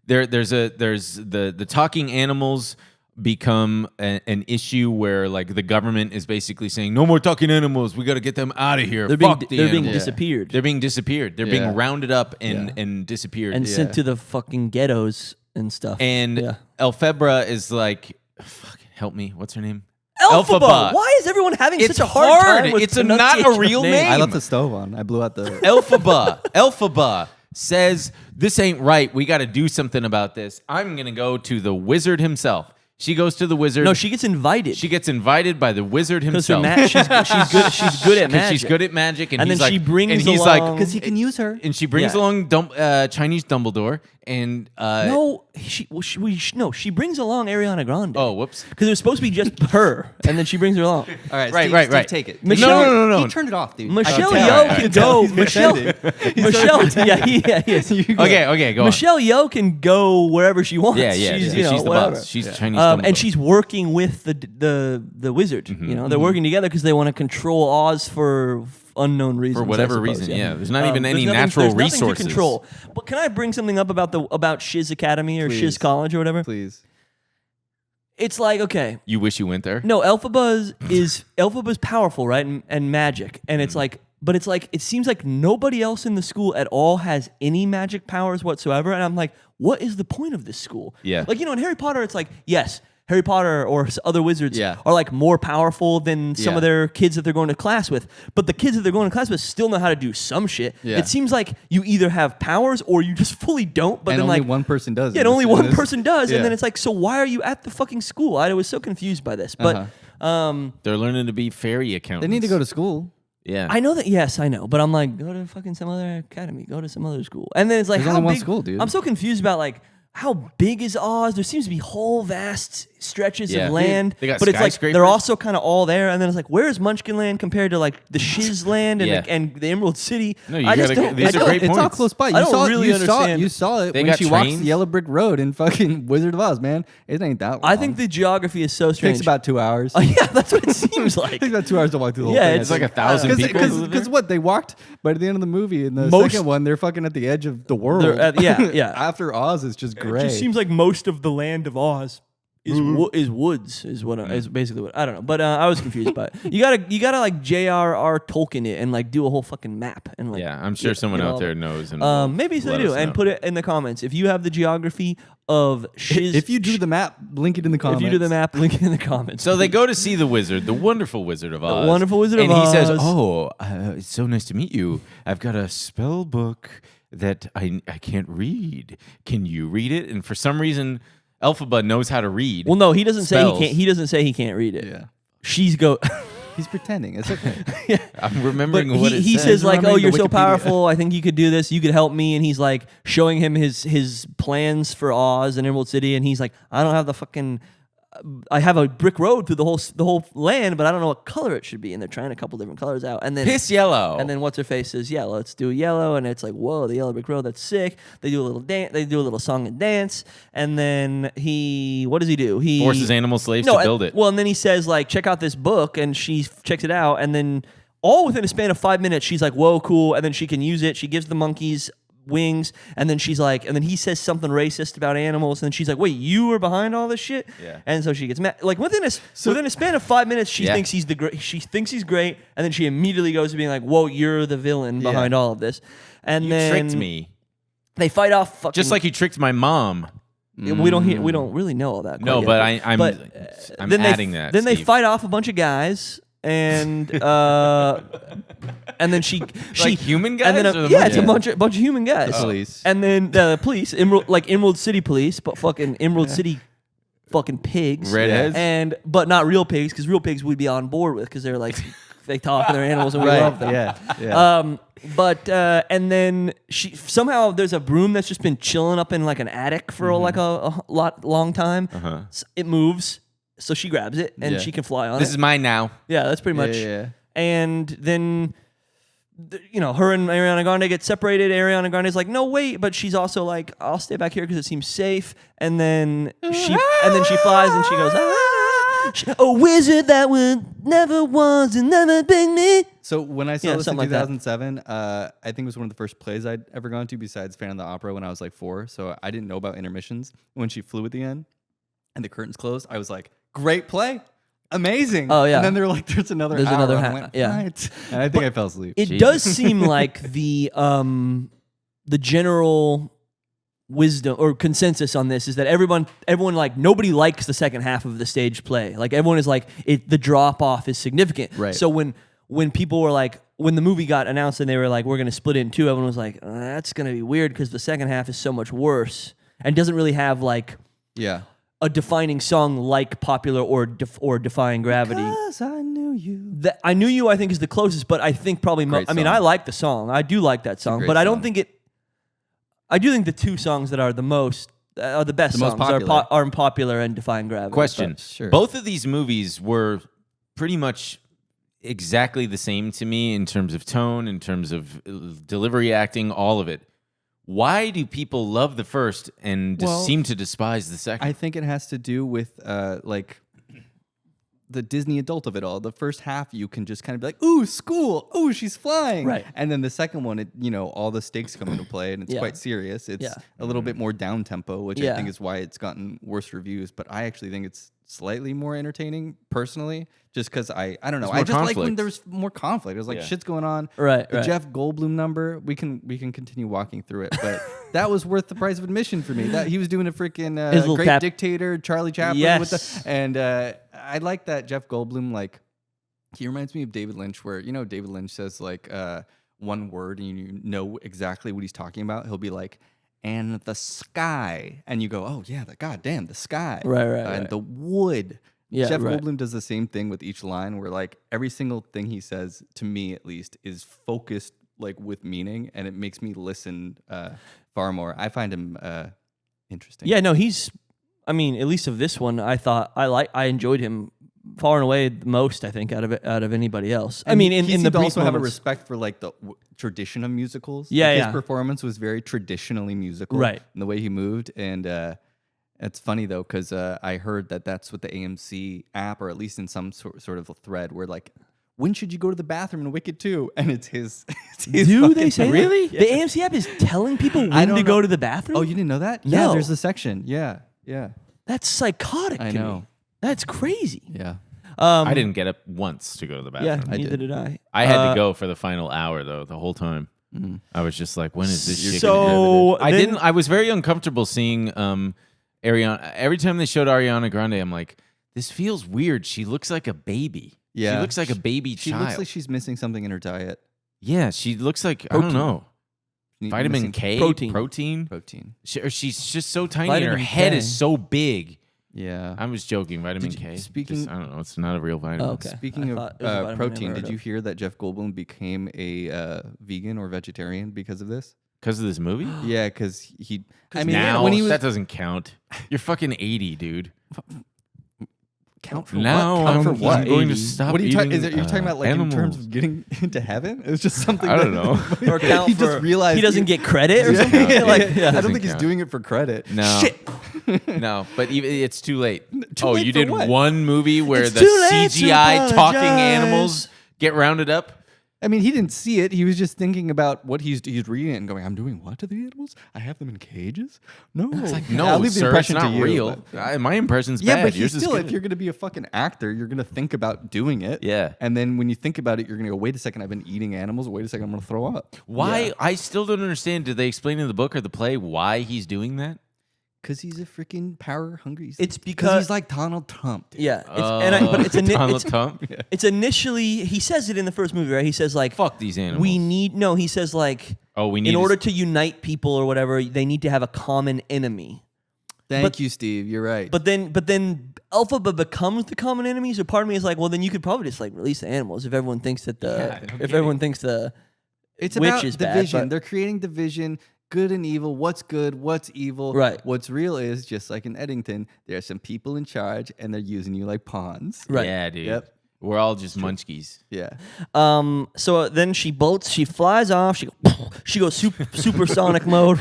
there's the talking animals become an issue where like the government is basically saying no more talking animals, we got to get them out of here. They're being Fuck the they're being animals. disappeared They're being disappeared. They're Yeah. being rounded up and disappeared. and sent to the fucking ghettos and stuff. And yeah. Elphebra is like, fucking help me, what's her name? Elphaba. Why is everyone having It's such a hard hard. time with It's not a pronunciation of real names? name. I left the stove on. I blew out the. Elphaba says, this ain't right. We got to do something about this. I'm going to go to the wizard himself. She goes to the wizard. No, she gets invited. She gets invited by the wizard because her himself. she's good. She's good at 'Cause magic. she's good at magic, and And he's then like, she brings and he's along- like, Because he can use her. and she brings Yeah. along Chinese Dumbledore, and No, she brings along Ariana Grande. oh, whoops. Because it was supposed to be just her, and then she brings her along. All right, Right, Steve, right, Steve, right. take it. Michelle- No. He turned it off, dude. Michelle Okay, Yeoh all right, can all go. He's Michelle, yeah, he is. Okay, go on. Michelle Yeoh can go wherever she wants. Yeah. She's, She's the whatever. boss. She's Chinese. And Dumbledore. she's working with the wizard. You know, they're working together because they want to control Oz for unknown reasons. for whatever I suppose, reason. Yeah, there's not even any there's nothing- natural there's nothing resources. to control. But can I bring something up about Shiz Academy or Please. Shiz College or whatever? Please. It's like, okay, You wish you went there. no, Elphaba's powerful, right? And magic. And it's like, but it's like, it seems like nobody else in the school at all has any magic powers whatsoever. And I'm like, what is the point of this school? Yeah. Like, in Harry Potter, it's like, yes, Harry Potter or other wizards Yeah. are like more powerful than some Yeah. of their kids that they're going to class with. But the kids that they're going to class with still know how to do some shit. Yeah. It seems like you either have powers or you just fully don't. But And then only like one person does. yeah, in and only this- in one this- person does. Yeah. And then it's like, so why are you at the fucking school? I was so confused by this. But They're learning to be fairy accountants. They need to go to school. Yeah. I know that, yes, I know, but I'm like, go to fucking some other academy, go to some other school, and then it's like, There's how only one big? school, dude. I'm so confused about like how big is Oz? There seems to be whole vast stretches Yeah. of land, They got but it's like skyscrapers. they're also kind of all there, and then it's like, where's Munchkin Land compared to like the Shiz Land and, Yeah. and the Emerald City? No, you I just gotta don't. get- these I are don't- great It's all points. close by. I don't really you understand. You saw it They when got she walks trains? the yellow brick road in fucking Wizard of Oz, man. It ain't that long. I think the geography is so it strange. takes about 2 hours. yeah, that's what it seems It like. takes about 2 hours to walk through the whole Yeah, thing. it's like 1,000 people who live there? Because what they walked, but at the end of the movie, in the Most- second one, they're fucking at the edge of the world. They're at- yeah. After Oz is just It gray. just seems like most of the land of Oz is woods is what is basically what I don't know, but I was confused by it. You gotta like J.R.R. Tolkien it and like do a whole fucking map and like Yeah, I'm sure someone out there knows. And maybe so let they do us and know. put it in the comments if you have the geography of Shiz. if you do the map, link it in the if comments. you do the map, link it in the comments. So they go to see the wizard, the wonderful Wizard of Oz. wonderful Wizard of and he says, Oz. "Oh, it's so nice to meet you. I've got a spell book that I can't read. Can you read it?" And for some reason, Elphaba knows how to read. well, no, he doesn't say Spells. he can't. He doesn't say he can't read it. Yeah. She's go. He's pretending. It's okay. I'm But remembering what it he says. says like, "Oh, remembering you're the so Wikipedia. powerful. I think you could do this. You could help me." And he's like showing him his plans for Oz and Emerald City. And he's like, "I don't have the fucking. I have a brick road through the whole land, but I don't know what color it should be." And they're trying a couple different colors out. And then Piss yellow. And then what's her face says, "Yeah, let's do yellow." And it's like, whoa, the yellow brick road. That's sick. They do a little dance. They do a little song and dance. And then what does he do? He forces animal slaves to build it. Well, and then he says like, check out this book, and she checks it out, and then all within a span of 5 minutes, she's like, whoa, cool, and then she can use it. She gives the monkeys wings, and then she's like, and then he says something racist about animals, and then she's like, wait, you were behind all this shit? Yeah. And so she gets mad. Like within a span of 5 minutes, she Yeah. thinks he's she thinks he's great, and then she immediately goes to being like, whoa, you're the villain behind all of this. And You then tricked me. They fight off fucking. Just like you tricked my mom. We don't really know all that. No, quite but yet. I'm then adding they, that. Then they Steve. fight off a bunch of guys, and and then she Like human guys and then or the yeah, it's a monkeys? bunch of human guys. The police. And then the police, Emerald City police, but fucking Emerald City fucking pigs, Redheads? but not real pigs, because real pigs we'd be on board with, because they're like they talk and they're animals and we Right. love them. Yeah. But and then she somehow there's a broom that's just been chilling up in like an attic for like a long time. It moves, so she grabs it and Yeah. she can fly on This it. is mine now. Yeah, that's pretty much. Yeah. And then, her and Ariana Grande get separated. Ariana Grande's like, no, wait, but she's also like, I'll stay back here because it seems safe. And then she flies and she goes, a wizard that would never was and never been me. So when I saw Yeah, this in something like that. 2007, I think it was one of the first plays I'd ever gone to besides Phantom of the Opera when I was like 4. So I didn't know about intermissions. When she flew at the end and the curtains closed, I was like, great play. Amazing. Oh, yeah. And then they're like, there's another There's hour. another I half, went, yeah. "What?" And I think I fell asleep. It Jesus. does seem like the general wisdom or consensus on this is that everyone like nobody likes the second half of the stage play. Like everyone is like the drop off is significant. Right. So when people were like, when the movie got announced and they were like, we're gonna split it in two, everyone was like, that's gonna be weird because the second half is so much worse and doesn't really have like Yeah. a defining song like Popular or Defying Gravity. Because I knew you. I Knew You, I think, is the closest, but I think probably Great I mean, song. I like the song. I do like that song, great but I don't song. think it. I do think the two songs that are the most are the best The most songs popular. are Popular and Defying Gravity. Question. but- Sure. Both of these movies were pretty much exactly the same to me in terms of tone, in terms of delivery, acting, all of it. Why do people love the first and Well, seem to despise the second? I think it has to do with like the Disney adult of it all. The first half, you can just kind of be like, "Ooh, school! Ooh, she's flying!" Right. And then the second one, all the stakes come into play, and it's Yeah. quite serious. It's Yeah. a little bit more down tempo, which Yeah. I think is why it's gotten worse reviews. But I actually think it's slightly more entertaining personally, just because I don't know. There's I more just like when conflict. there's more conflict. There's like Yeah. shit's going on. Right, The right. Jeff Goldblum number. We can continue walking through it, but that was worth the price of admission for me. That he was doing a freaking His little great tap- dictator, Charlie Chaplin. Yes. And I like that Jeff Goldblum. Like, he reminds me of David Lynch, where David Lynch says like one word and you know exactly what he's talking about. He'll be like, "And the sky," and you go, "Oh yeah, goddamn the sky." Right, And right. the wood. Yeah, Jeff right. Goldblum does the same thing with each line, where like every single thing he says, to me at least, is focused like with meaning, and it makes me listen far more. I find him interesting. Yeah, no, he's. I mean, at least of this one, I enjoyed him far and away the most. I think out of anybody else. I And mean, he in the seemed to brief also have a moments- respect for like the tradition of musicals. Yeah, Like, yeah. His performance was very traditionally musical, Right. And the way he moved, and it's funny though because I heard that that's what the AMC app, or at least in some sort of a thread, where like, when should you go to the bathroom in Wicked 2? And it's his. It's his Do they fucking- say that? Really? The AMC app is telling people I when don't to know. go to the bathroom. Oh, you didn't know that? Yeah, No. there's a section. Yeah. That's psychotic. I to know. Me. That's crazy. Yeah. I didn't get up once to go to the Yeah, bathroom. neither did. did I. I had to go for the final hour though. The whole time, I was just like, "When is this shit gonna happen?" So I then- didn't. I was very uncomfortable seeing Ariana. Every time they showed Ariana Grande, I'm like, "This feels weird." She looks like a baby. Yeah. she looks like a baby She child. looks like she's missing something in her diet. yeah, she looks like I Protein. don't know. Vitamin Missing K, protein. protein. She's just so tiny, and her Vitamin head K. is so big. Yeah. I was joking. Vitamin Did you- K. speaking- Just, I don't know. It's not a real vitamin. Oh, okay. Speaking I of thought it was a vitamin I protein, never did heard you of. hear that Jeff Goldblum became a vegan or vegetarian because of this? Because of this movie. Yeah, because he. I mean, now when he was that doesn't count. You're fucking 80, dude. count for Now what? Count for I'm what? going to stop What are you talking? eating, Is it you're talking about like animals. in terms of getting into heaven? It was just something. I don't know. Or count he for, just realized he doesn't get credit or Yeah, something. yeah, Like, yeah. yeah. I don't Doesn't think he's count. doing it for credit. No. Shit. No, but even it's too late. Too late you for did what? one movie where It's the too late to CGI talking apologize. animals get rounded up. I mean, he didn't see it. He was just thinking about what he's reading it and going, "I'm doing what to the animals? I have them in cages? No, No, I'll leave the sir, it's impression not to you, real. but- My impression's Yeah, bad. but Yours he's is still, good. if you're going to be a fucking actor, you're going to think about doing it. Yeah. And then when you think about it, you're going to go, wait a second, I've been eating animals. Wait a second, I'm going to throw up. Why? I still don't understand. Did they explain in the book or the play why he's doing that? Because he's a freaking power hungry. It's because- he's like Donald Trump. Dude. Yeah, but it's Donald Trump. it's initially he says it in the first movie, right? He says like, Fuck these animals. He says like, we need in to- order to unite people or whatever, they need to have a common enemy. Thank you, Steve. You're right. But then Elphaba becomes the common enemy. So part of me is like, well, then you could probably just like release the animals if everyone thinks that everyone thinks the it's which about is bad, division. but- They're creating division. Good and evil. What's good? What's evil? Right. What's real is just like in Eddington, there are some people in charge, and they're using you like pawns. Right. Yeah, dude. Yep. We're all just munchkies. Yeah. So then she bolts. She flies off. She goes supersonic mode.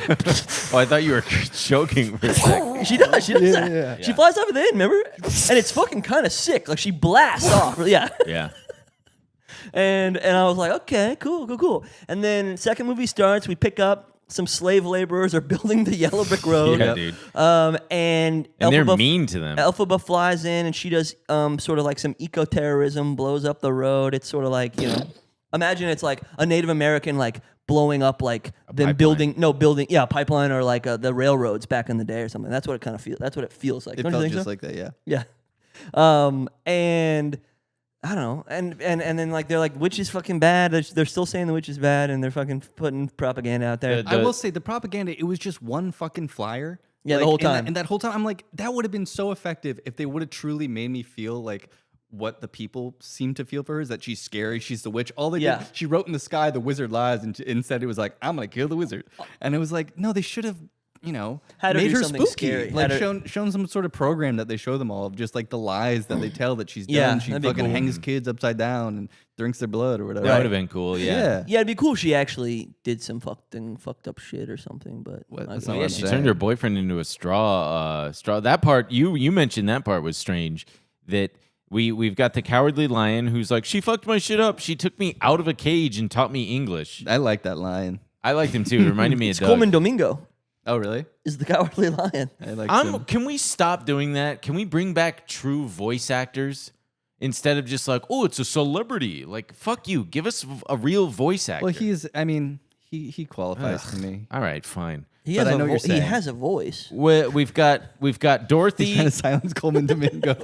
Oh, I thought you were joking for a second. She does. She does that. yeah. She flies off at the end. Remember? And it's fucking kind of sick. Like she blasts off. Yeah. Yeah. And I was like, okay, cool. And then second movie starts. We pick up some slave laborers are building the yellow brick road. Yeah, dude. And they're Elphaba- mean to them. Elphaba flies in and she does sort of like some eco-terrorism, blows up the road. It's sort of like, imagine it's like a Native American like blowing up like them pipeline. building a pipeline or like the railroads back in the day or something. That's what it kind of feels. That's what it feels like. It Don't you felt think just so? like that. Yeah. Yeah. And I don't know. And then like they're like, witch is fucking bad. They're still saying the witch is bad, and they're fucking putting propaganda out there. The- I will say the propaganda, it was just one fucking flyer. Yeah, the Like, whole and time. and that whole time, I'm like, that would have been so effective if they would have truly made me feel like what the people seem to feel for her is that she's scary, she's the witch. All they Yeah. did, she wrote in the sky, "The wizard lies," and instead it was like, "I'm gonna kill the wizard," and it was like, no, they should have. Had her made do her something spooky. scary. Like Had her- shown some sort of program that they show them all of just like the lies that they tell that she's Yeah, done. She that'd be fucking cool. hangs kids upside down and drinks their blood or whatever. That would have been cool. Yeah. Yeah, it'd be cool if she actually did some fucked up shit or something. But What? I That's guess- not Yeah, what I'm she saying. turned her boyfriend into a straw. That part you mentioned that part was strange. That we've got the cowardly lion who's like, she fucked my shit up. She took me out of a cage and taught me English. I like that lion. I liked him too. It reminded me of it's Doug. Coleman Domingo Oh, really? is the cowardly lion. I like him. Can we stop doing that? Can we bring back true voice actors instead of just like, oh, it's a celebrity? Like, fuck you. Give us a real voice actor. Well, he qualifies to me. All right, fine. He But has I know what you're he saying. has a voice. We've got Dorothy. Trying to silence Coleman Domingo.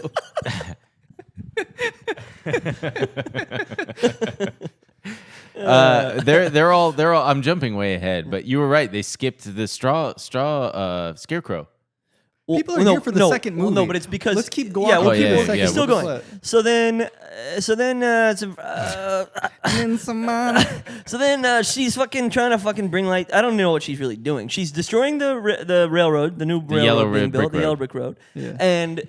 They're all. I'm jumping way ahead, but you were right. They skipped the scarecrow. Well, People are here for the second well, no, movie. but it's because Let's keep going. Yeah, we'll Oh, keep yeah, we'll yeah, still we'll going. just So then, she's fucking trying to fucking bring light. I don't know what she's really doing. She's destroying the railroad, the new railroad yellow being red built, brick the road. yellow brick road. Yeah. And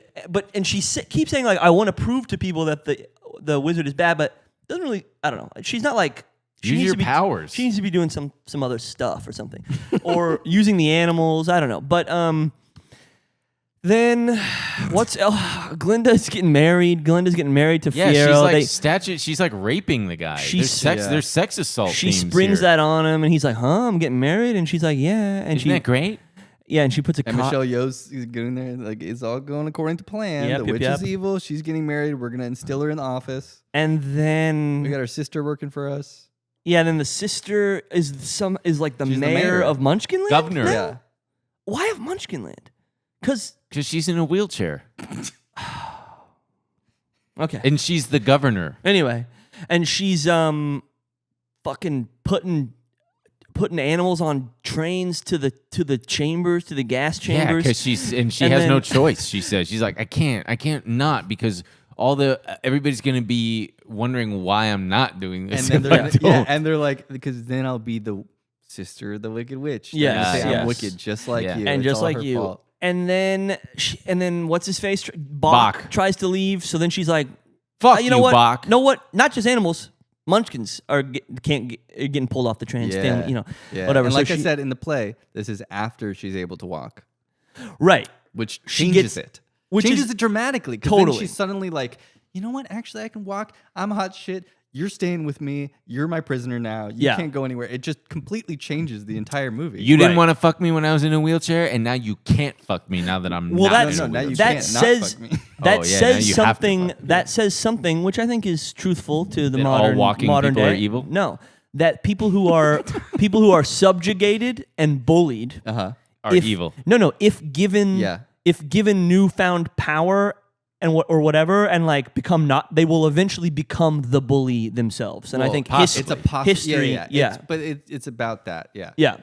she keeps saying like, I want to prove to people that the wizard is bad, but doesn't really. I don't know. She's not like. She Use needs your to be, powers. She needs to be doing some other stuff or something, or using the animals. I don't know, but Then what's Glinda's getting married. Glinda's getting married to Yeah, Fiero. she's like raping the guy. There's sex assault. She themes springs here. that on him, and he's like, "Huh, I'm getting married," and she's like, "Yeah," and Isn't that great? yeah, and she puts a And Michelle Yeoh's getting there, like it's all going according to plan. Yep, the yep, witch yep. is evil. She's getting married. We're gonna instill her in the office. and then We got our sister working for us. then the sister is like the She's the mayor mayor. of Munchkinland. Governor. now? Yeah. Why of Munchkinland? Because She's in a wheelchair. okay. And she's the governor. Anyway, and she's fucking putting animals on trains to the chambers, to the gas Yeah, chambers. because she And has no then- choice. She says she's like, I can't not because everybody's gonna be wondering why I'm not doing this. And then if I they're don't. and they're like, because then I'll be the sister of the Wicked Witch. They're Yes, gonna say yes. I'm wicked, just like Yeah. you, and It's just all like her you. fault. And then what's his face? Bach. tries to leave. So then she's like, Fuck you know you, what? Bach. Know what? Not just animals. Munchkins are getting pulled off the train. Yeah. Yeah. Whatever. And So like I she- said in the play, this is after she's able to walk, right. which She changes gets- it. which changes is- it dramatically. 'Cause Totally. Then she's suddenly like, you know what? Actually, I can walk. I'm hot shit. You're staying with me. You're my prisoner now. You Yeah. can't go anywhere. It just completely changes the entire movie. You didn't Right. want to fuck me when I was in a wheelchair, and now you can't fuck me now that I'm Well, not that's in a now you wheelchair. that can't not says fuck me. that Oh, yeah, now says you have to something. fuck me. That says something, which I think is truthful to the That all modern walking modern people are day. evil? No, that people who are subjugated and bullied Are evil. No, if given Yeah. newfound power and whatever, and like they will eventually become the bully themselves. And I Well, think it's a history. yeah. But it's about that. Yeah. Yeah.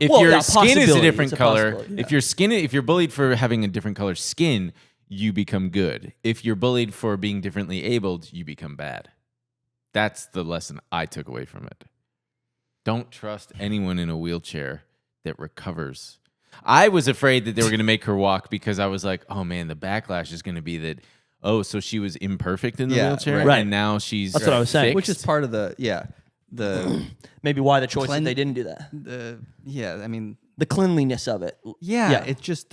If Well, your yeah, skin is a possibility. different It's a color, possibility, if you're bullied for having a different color skin, you become good. If you're bullied for being differently abled, you become bad. That's the lesson I took away from it. Don't trust anyone in a wheelchair that recovers. I was afraid that they were going to make her walk because I was like, oh man, the backlash is going to be that, oh, so she was imperfect in the Yeah, wheelchair right. and now she's That's what I was saying. fixed? Which is part of the Maybe why the choice that Clean- they didn't do that. I mean, The cleanliness of it. yeah. It's just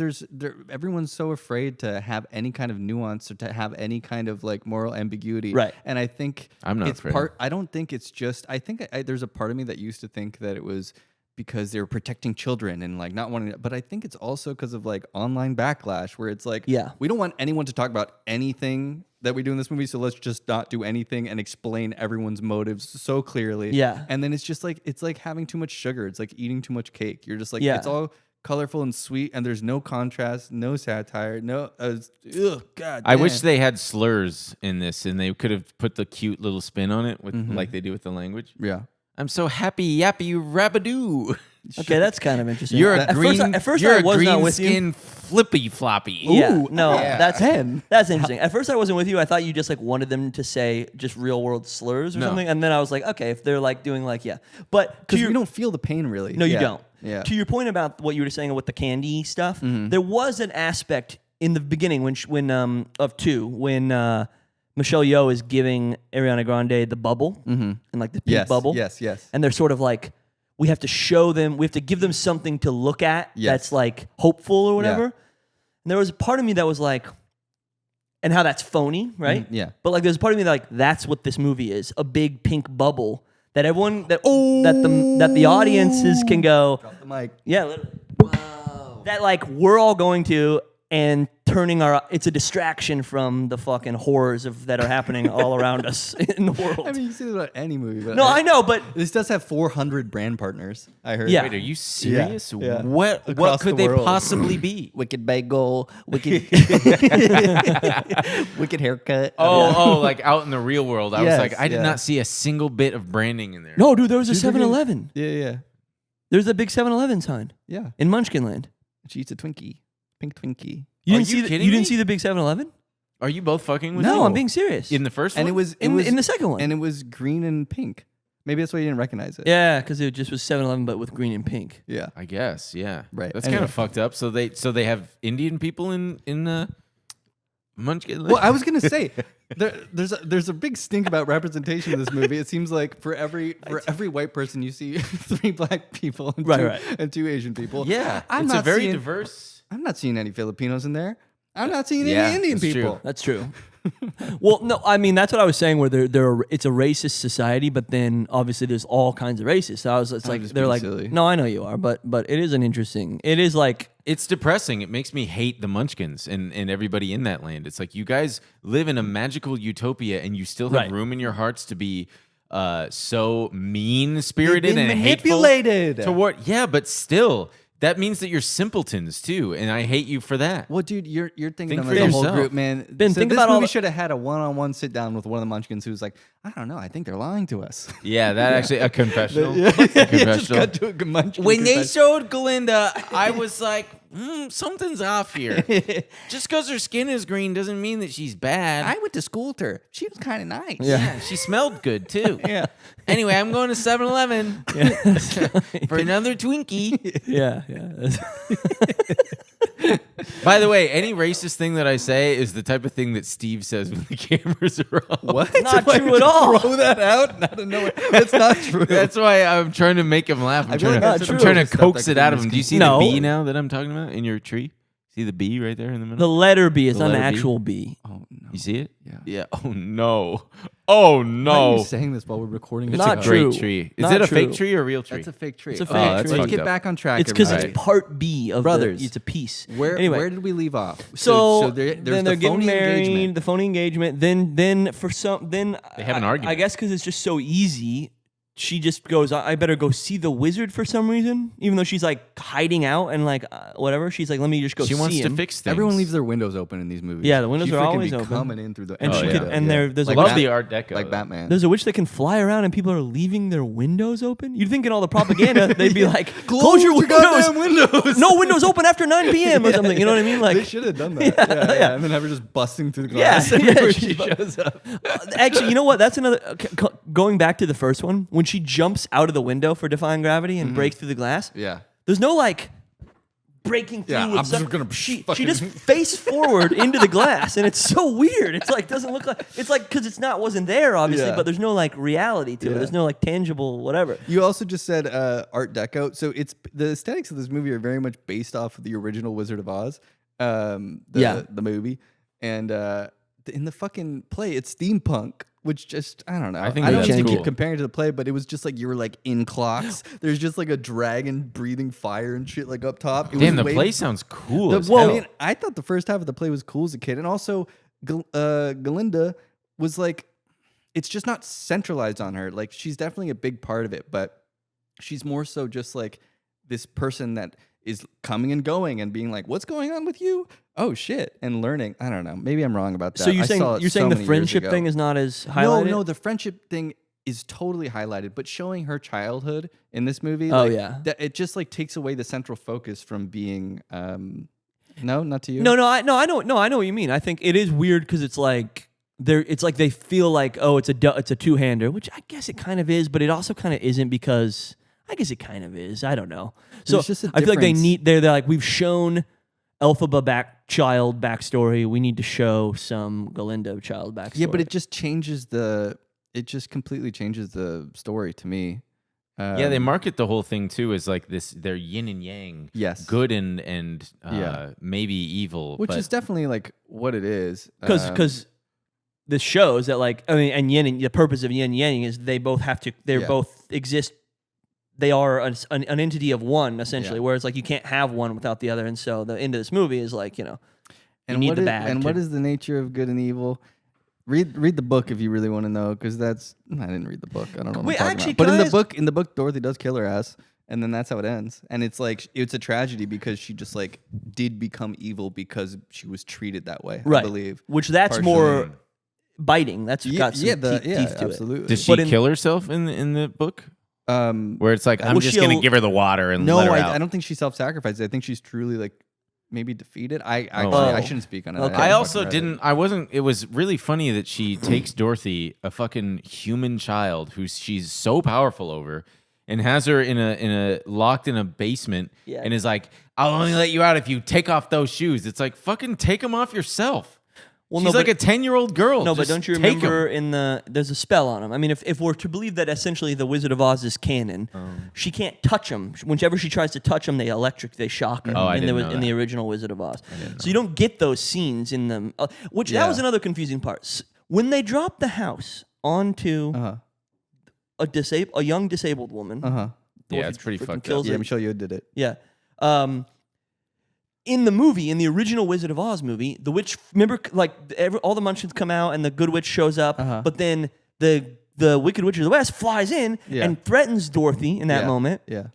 everyone's so afraid to have any kind of nuance or to have any kind of like moral ambiguity. Right. And I think I'm not it's afraid. I don't think it's just. I think there's a part of me that used to think that it was because they were protecting children and like not wanting. But I think it's also because of like online backlash where it's like, Yeah. we don't want anyone to talk about anything that we do in this movie, so let's just not do anything and explain everyone's motives so clearly. Yeah. And then it's like having too much sugar. It's like eating too much cake. You're just like, Yeah. it's all colorful and sweet, and there's no contrast, no satire, no. God. I wish damn. they had slurs in this and they could have put the cute little spin on it with like they do with the language. Yeah. I'm so happy, yappy, rabadoo. Okay, that's kind of interesting. You're a At green. first you're I a was green not with you. skin flippy floppy. Yeah, Ooh, no, yeah. that's 10. That's interesting. At first, I wasn't with you. I thought you just like wanted them to say just real world slurs or No. something, and then I was like, okay, if they're like doing like but to Because your, we don't feel the pain really. no, you Yeah. don't. Yeah. To your point about what you were saying with the candy stuff, Mm-hmm. there was an aspect in the beginning when of 2 when Michelle Yeoh is giving Ariana Grande the bubble and like the pink Yes. bubble, Yes. Yes. and they're sort of like. We have to show them. We have to give them something to look at Yes. that's like hopeful or whatever. Yeah. And there was a part of me that was like, and how that's phony, right? Yeah. But like, there's a part of me that like that's what this movie is—a big pink bubble that everyone that the audiences can go, Drop the mic. yeah, literally. That like we're all going to and turning it's a distraction from the fucking horrors that are happening all around us in the world. I mean, you see this about any movie, but no, I know, but this does have 400 brand partners. I heard. Yeah. Wait, are you serious? Yeah. What Across could the they world. possibly be? Wicked bagel, wicked, wicked haircut. Like out in the real world. I was Yes, like, I did yeah. not see a single bit of branding in there. no, dude, there was a Dude, they're gonna- 7-Eleven. Yeah. There's a big 7-Eleven sign Yeah. in Munchkinland. She eats a Twinkie, pink Twinkie, You Are didn't you see kidding you didn't me? see the big 7-Eleven? Are you both fucking with me? No, I'm being serious. In the first and one? it was in the second one. and it was green and pink. Maybe that's why you didn't recognize it. Yeah, because it just was 7-Eleven, but with green and pink. Yeah. I guess, yeah. Right. That's Anyway. kind of fucked up. So they have Indian people in Munchkin. Well, I was gonna say there's a big stink about representation in this movie. It seems like for every white person you see 3 black people and, Right. and 2 Asian people. yeah, I'm it's not a very seeing, diverse. I'm not seeing any Filipinos in there. I'm not seeing Yeah, any Indian that's true. people. That's true. Well, no, I mean that's what I was saying. Where it's a racist society, but then obviously there's all kinds of racists. So it's like just they're being like, silly. no, I know you are, but it is an interesting. It is like It's depressing. It makes me hate the Munchkins and everybody in that land. It's like you guys live in a magical utopia and you still have Right. room in your hearts to be so mean-spirited They've been and hateful manipulated. toward. Yeah, but still, that means that you're simpletons too, and I hate you for that. Well, dude, you're thinking Think of for the whole yourself. group, man. Ben, think this about all movie the- should have had a one-on-one sit down with one of the Munchkins who's like, I don't know, I think they're lying to us. Yeah, that actually a confessional. Just confessional. cut to a Munchkin When they confession. showed Glinda, I was like, something's off here. Just because her skin is green doesn't mean that she's bad. I went to school with her. She was kind of nice. Yeah, she smelled good too. Yeah. Anyway, I'm going to 7-Eleven for another Twinkie. yeah. By the way, any racist thing that I say is the type of thing that Steve says when the cameras are off. What? Not Why true would at you all. Throw that out? Out of nowhere. That's not true. That's why I'm trying to make him laugh. I'm feel trying, like to, that's I'm true. trying to Stuff coax that it out of could him. Do you see No. the bee now that I'm talking about in your tree? See the bee right there in the middle? The letter B is The not an letter B? actual B. Oh no. You see it? Yeah. Yeah. Oh no. Oh Why are no. you saying this while we're recording? It's this Not a podcast? great true. tree. Is Not it a true. fake tree or a real tree? That's a fake tree. It's a fake that's tree. Let's fucked get up. back on track. It's because everybody. it's part B of Brothers. it's a piece. Where did we leave off? So, there's then the they're getting phony married, engagement. the phony engagement. Then for some, then They have an I argument. guess because it's just so easy, she just goes, I better go see the wizard for some reason, even though she's like hiding out and like whatever. She's like, let me just go. She see wants to him. fix things. Everyone leaves their windows open in these movies. Yeah, the windows She are freaking always be open. coming in through the. And she yeah, could- and yeah. there's like Love Bat- the Art Deco. like though. Batman. There's a witch that can fly around and people are leaving their windows open. You'd think in all the propaganda they'd be like, close your windows. goddamn windows. No windows open after 9 p.m. or something. You know what I mean? They Like, should have done that. Yeah. And then have her just busting through the glass Yeah, everywhere yeah, she shows up. actually, you know what? That's another. Going back to the first one, when she jumps out of the window for defying gravity and breaks through the glass, Yeah. there's no like breaking through. Yeah, with I'm some- just gonna she fucking- just face forward into the glass, and it's so weird. It's like doesn't look like it's like because wasn't there obviously, Yeah. but there's no like reality to it. Yeah. There's no like tangible whatever. You also just said Art Deco. So it's the aesthetics of this movie are very much based off of the original Wizard of Oz, Yeah. the movie, and in the fucking play, it's steampunk. Which just I don't know. I think don't that's mean to cool. keep comparing to the play, but it was just like you were like in clocks. There's just like a dragon breathing fire and shit like up top. It Damn, was the way- play sounds cool. The- as well, hell. I mean, I thought the first half of the play was cool as a kid, and also Galinda was like, it's just not centralized on her. Like she's definitely a big part of it, but she's more so just like this person that is coming and going and being like, "What's going on with you? Oh shit!" and learning. I don't know. Maybe I'm wrong about that. So you're I saw saying it you're so saying the many years friendship ago. thing is not as highlighted? No, the friendship thing is totally highlighted, but showing her childhood in this movie, Oh, like, yeah. it just like takes away the central focus from being. No, not to you. I know what you mean. I think it is weird because it's like they feel like, oh, it's a two-hander, which I guess it kind of is, but it also kind of isn't because I guess it kind of is. I don't know. So There's just a I feel like difference. they're like, we've shown Elphaba child backstory. We need to show some Galindo child backstory. Yeah, but it just completely changes the story to me. Yeah, they market the whole thing too as like this. They're yin and yang. Yes. Good and Yeah. maybe evil. Which but is definitely like what it is. because this shows that, like, I mean, and yin and the purpose of yin and yang is they both have to. They Yeah. both exist. They are an entity of one essentially. Yeah. Whereas like you can't have one without the other. And so the end of this movie is like, you need what the is, bad. and to- what is the nature of good and evil? Read the book if you really want to know, because I didn't read the book. I don't know. What Wait, I'm talking actually, about. But can I in the book, Dorothy does kill her ass, and then that's how it ends. And it's like it's a tragedy because she just like did become evil because she was treated that way. right? I believe. Which that's Partially. more biting. That's Yeah, got some yeah, teeth to it. absolutely. does she But in- kill herself in the book? Where it's like, I'm Well, just gonna she'll- give her the water and No, let her out. I don't think she self-sacrifices. I think she's truly like maybe defeated. I wow. shouldn't speak on it. Okay. I haven't also fucking read it. didn't. I wasn't. It was really funny that she takes Dorothy, a fucking human child, who she's so powerful over, and has her in a locked in a basement, Yeah. and is like, "I'll only let you out if you take off those shoes." It's like, fucking take them off yourself. Well, She's no, like but- a 10-year-old girl. No, but Just don't you take 'em. remember there's a spell on him? I mean, if we're to believe that essentially the Wizard of Oz is canon, she can't touch him. Whenever she tries to touch him, they shock her. Oh, I in didn't the know in the that. original Wizard of Oz. So you don't get those scenes in them. Which that was another confusing part. When they drop the house onto a young disabled woman, Yeah, Dorothy it's pretty freaking fucked kills up. Yeah, her. Michelle Yeoh did it. Yeah. In the movie, in the original Wizard of Oz movie, the witch, remember, like, all the Munchkins come out and the good witch shows up, but then the Wicked Witch of the West flies in Yeah. and threatens Dorothy in that Yeah, moment. Yeah.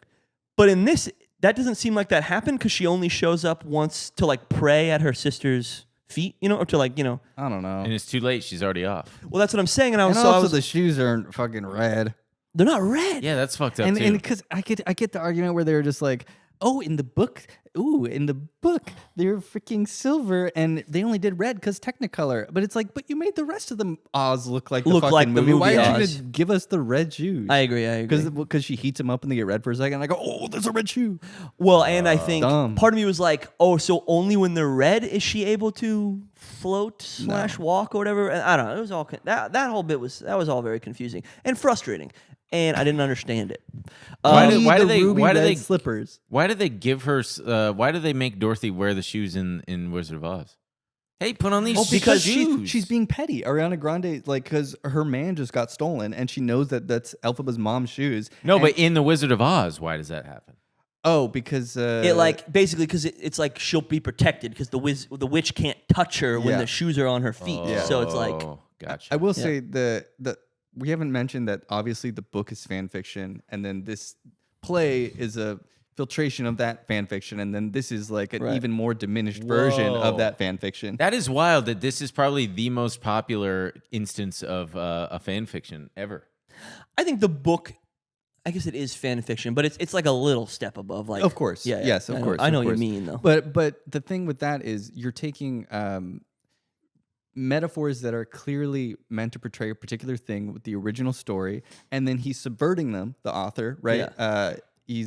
But in this, that doesn't seem like that happened because she only shows up once to, like, pray at her sister's feet, or to, like, I don't know. And it's too late. She's already off. well, that's what I'm saying. And I And was, also the shoes aren't fucking red. they're not red. Yeah, that's fucked up And too. because I get the argument where they're just like, oh, in the book, they're freaking silver, and they only did red because Technicolor. But it's like, but you made the rest of the Oz look like the Look fucking like the movie. Why movie aren't you Oz. gonna give us the red shoes? I agree. Because she heats them up and they get red for a second. And I go, oh, there's a red shoe. Well, and I think Dumb. part of me was like, oh, so only when they're red is she able to float / walk or whatever? And I don't know. It was all that whole bit was all very confusing and frustrating, and I didn't understand it. Why Need do the they- ruby why do red they- slippers? Why did they give her? Why did they make Dorothy wear the shoes in Wizard of Oz? Hey, put on these Because shoes. she's being petty. Ariana Grande, like, because her man just got stolen, and she knows that that's Elphaba's mom's shoes. no, And- but in the Wizard of Oz, why does that happen? oh, because It like basically because it's like she'll be protected because the witch can't touch her when Yeah. the shoes are on her feet. Yeah. So it's like Oh, gotcha. I will say the we haven't mentioned that obviously the book is fan fiction, and then this play is a filtration of that fan fiction, and then this is like an Right. even more diminished version of Whoa. that fan fiction. That is wild. That this is probably the most popular instance of a fan fiction ever. I think the book. I guess it is fan fiction, but it's like a little step above. Like, Of course, yeah, yes, of I know- course. I know of what you course. mean though. But the thing with that is you're taking metaphors that are clearly meant to portray a particular thing with the original story, and then he's subverting them. The author, right? Yeah. He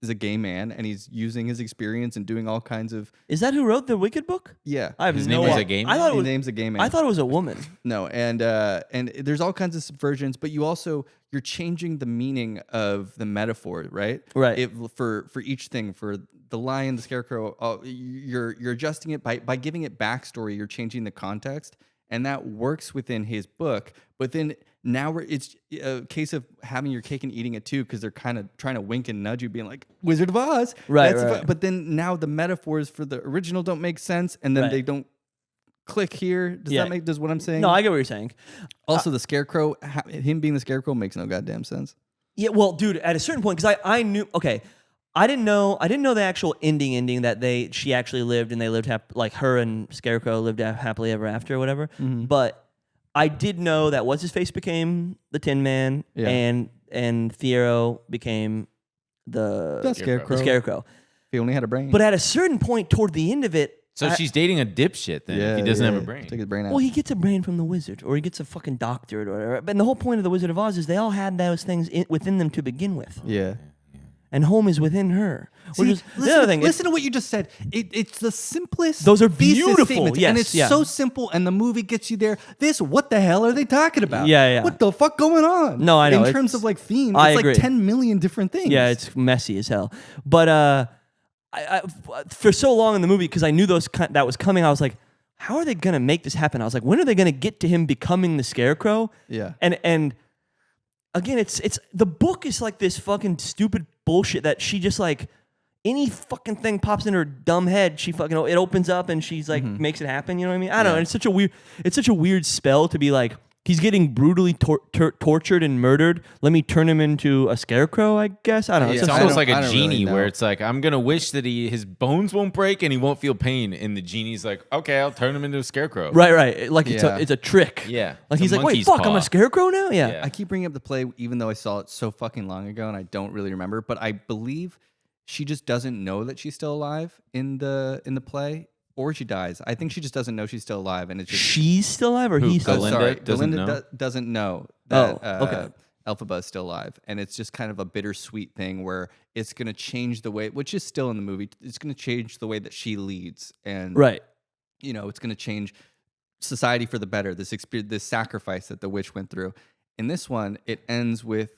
is a gay man, and he's using his experience and doing all kinds of Is that who wrote the Wicked book? yeah. I have His no name was idea. a gay I man? thought it His was. name's a gay man. I thought it was a woman. No, and there's all kinds of subversions, but you're changing the meaning of the metaphor, right? Right. For each thing, for the lion, the scarecrow, you're adjusting it by giving it backstory. You're changing the context, and that works within his book. But then now it's a case of having your cake and eating it too, because they're kind of trying to wink and nudge you, being like Wizard of Oz, Right, That's right. But then now the metaphors for the original don't make sense, and then Right. they don't click here. Does what I'm saying? No, I get what you're saying. Also, the scarecrow, him being the scarecrow makes no goddamn sense. Yeah, well, dude, at a certain point, because I knew, okay, I didn't know the actual ending that she actually lived and they lived like her and Scarecrow lived happily ever after or whatever. Mm-hmm. But I did know that what's his face became the Tin Man, Yeah. and Fiero became the Scarecrow. The Scarecrow. He only had a brain. But at a certain point toward the end of it, So she's dating a dipshit then. if he doesn't have a brain. Take his brain out. well, he gets a brain from the wizard, or he gets a fucking doctorate, or whatever. But the whole point of the Wizard of Oz is they all had those things within them to begin with, yeah. and home is within her. Which See, is the other thing. Listen to what you just said. It's the simplest. Those are thesis beautiful, statements, yes, and it's yeah. so simple, and the movie gets you there. What the hell are they talking about? Yeah. What the fuck going on? No, I know, In terms it's- of like themes, I it's agree. like 10 million different things. Yeah, it's messy as hell. But I for so long in the movie, because I knew that was coming, I was like, how are they gonna make this happen? I was like, when are they gonna get to him becoming the Scarecrow? Yeah. And again, it's the book is like this fucking stupid bullshit that she just like any fucking thing pops in her dumb head, she fucking it opens up and she's like makes it happen. You know what I mean? I don't know. It's such a weird spell to be like, he's getting brutally tortured and murdered. Let me turn him into a scarecrow, I guess. I don't know. Yeah, It's I almost don't- like I a don't really genie know. where it's like, I'm going to wish that his bones won't break and he won't feel pain. And the genie's like, okay, I'll turn him into a scarecrow. Right. Like Yeah. it's a trick. Yeah. Like It's he's a like, wait, monkey's fuck, I'm paw. a scarecrow now? Yeah. Yeah. I keep bringing up the play, even though I saw it so fucking long ago and I don't really remember. But I believe she just doesn't know that she's still alive in the play, or she dies. I think she just doesn't know she's still alive, and it's just She's still alive, or he's still Belinda alive? doesn't know? Doesn't know that okay. Elphaba is still alive, and it's just kind of a bittersweet thing where it's going to change the way, which is still in the movie. It's going to change the way that she leads, and Right. you know, it's going to change society for the better. This sacrifice that the witch went through. In this one, it ends with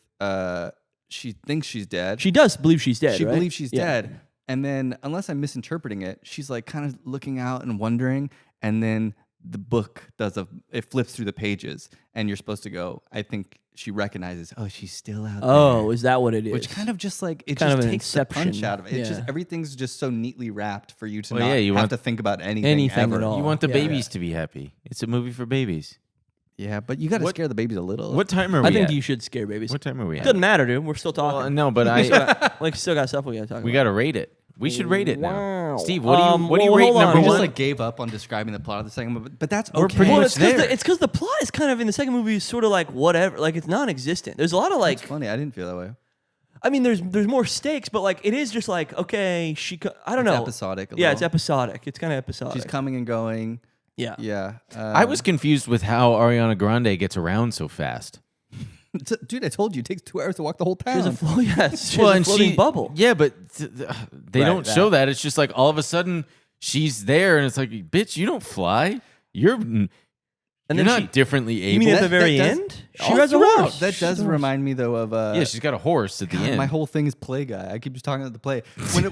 she thinks she's dead. She does believe she's dead. She right? believes she's Yeah. dead. And then, unless I'm misinterpreting it, she's like kind of looking out and wondering. And then the book it flips through the pages, and you're supposed to go, I think she recognizes, oh, she's still out Oh, there. is that what it is? Which kind of just like, it Kind just of an takes the punch inception. out of it. It's just, Yeah. everything's just so neatly wrapped for you to Well, not yeah, you have want- to think about anything Anything ever. at all. You want the Yeah. babies to be happy. It's a movie for babies. Yeah, but you got to What- scare the babies a little. What time are we I think at? you should scare babies. What time are we at? Doesn't matter, dude. We're still talking. Well, no, but Still got stuff we gotta talk we about. got to rate it. We should rate it now. Wow. Steve, what do you well, rate hold on, number we hold just one? like gave up on describing the plot of the second movie, but that's okay. We're pretty Well, much it's because there. it's because the plot is kind of in the second movie is sort of like whatever, like it's non-existent. There's a lot of like, It's funny. I didn't feel that way. I mean, there's more stakes, but like it is just like okay, I don't It's know, episodic. Yeah, it's little. episodic. It's kind of episodic. She's coming and going. Yeah. Yeah. I was confused with how Ariana Grande gets around so fast. Dude, I told you, it takes 2 hours to walk the whole She has town. a flow. Yeah, she has a floating bubble. Yeah, but they Right, don't that. show that. It's just like all of a sudden she's there, and it's like, bitch, you don't fly. You're And you're then not differently able. You mean at the That- very that does- end? She all rides a throughout. horse. That does remind me though of yeah, she's got a horse at the God, end. my whole thing is Play Guy. I keep just talking about the play.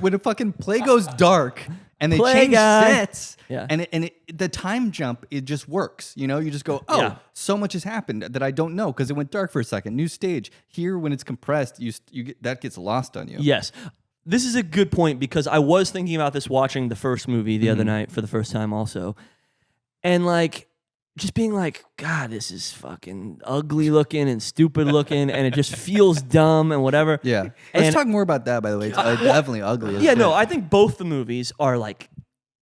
When a fucking play goes dark and they Play change Guy. sets, Yeah. and the time jump, it just works. You know, you just go, oh, Yeah. so much has happened that I don't know because it went dark for a second. New stage. Here, when it's compressed, you get, that gets lost on you. Yes. This is a good point because I was thinking about this watching the first movie the other Mm-hmm. night for the first time also. And like just being like, God, this is fucking ugly looking and stupid looking and it just feels dumb and whatever. Yeah. And- Let's talk more about that, by the way. It's definitely ugly. as Yeah, shit. no, I think both the movies are like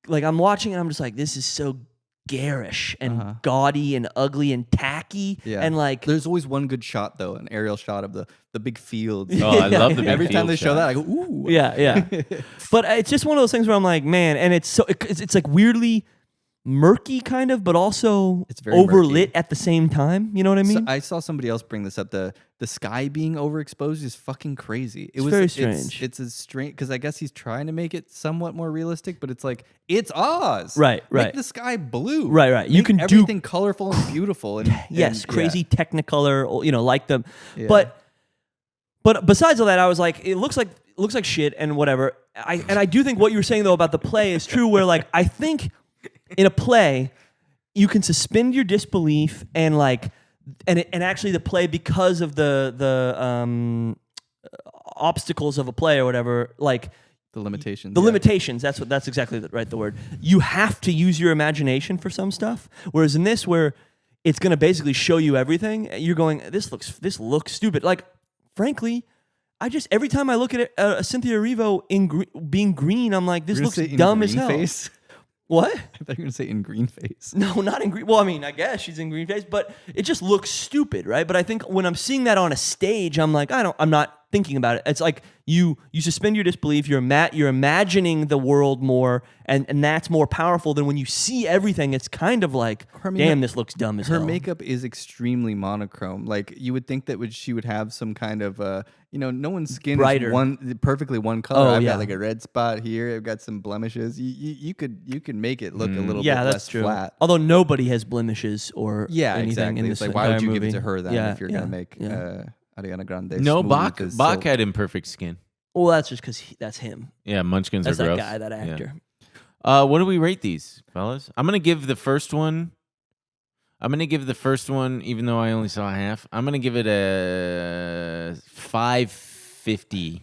I'm watching and I'm just like, this is so garish and gaudy and ugly and tacky. Yeah. And like there's always one good shot though, an aerial shot of the big fields. oh, I love the big Every time field they show shot. that, I go, ooh. yeah. But it's just one of those things where I'm like, man, and it's so it's like weirdly murky kind of, but also It's very overlit murky. at the same time. You know what I mean? So I saw somebody else bring this up. The sky being overexposed is fucking crazy. It's very strange. It's a strange because I guess he's trying to make it somewhat more realistic, but it's like it's Oz. Right, Make right. the sky blue. Right. You Make can do- everything colorful and beautiful. And Yes, and- crazy Technicolor, like them. Yeah. But besides all that, I was like, it looks like shit and whatever. I do think what you were saying though about the play is true. Where like I think in a play you can suspend your disbelief and actually the play because of the obstacles of a play or whatever like. the limitations. The yeah. limitations, that's exactly the word. You have to use your imagination for some stuff. Whereas in this, where it's going to basically show you everything, you're going, this looks stupid. Like, frankly, every time I look at it, Cynthia Erivo being green, I'm like, this You're gonna looks say in dumb as green hell. face? What? I thought you were gonna say in green face. No, not in green. Well, I mean, I guess she's in green face, but it just looks stupid, right? But I think when I'm seeing that on a stage, I'm like, I'm not thinking about it. It's like you suspend your disbelief. You're imagining the world more, and that's more powerful than when you see everything. It's kind of like, damn, this looks dumb as Her hell. makeup is extremely monochrome. Like you would think that she would have some kind of no one's skin Brighter. is perfectly one color. Oh, I've yeah. got like a red spot here. I've got some blemishes. You could make it look a little Yeah, bit that's less true. flat. Although nobody has blemishes or Yeah, anything exactly. in It's this like why would entire you give it movie. to her then Yeah, if you're yeah, gonna make yeah. Ariana Grande? No, smooth Bach as Bach silk. had imperfect skin. Well, that's just because that's him. Yeah, munchkins That's are that gross. guy, that Yeah. actor. What do we rate these, fellas? I'm gonna give the first one. Even though I only saw half. I'm gonna give it a 550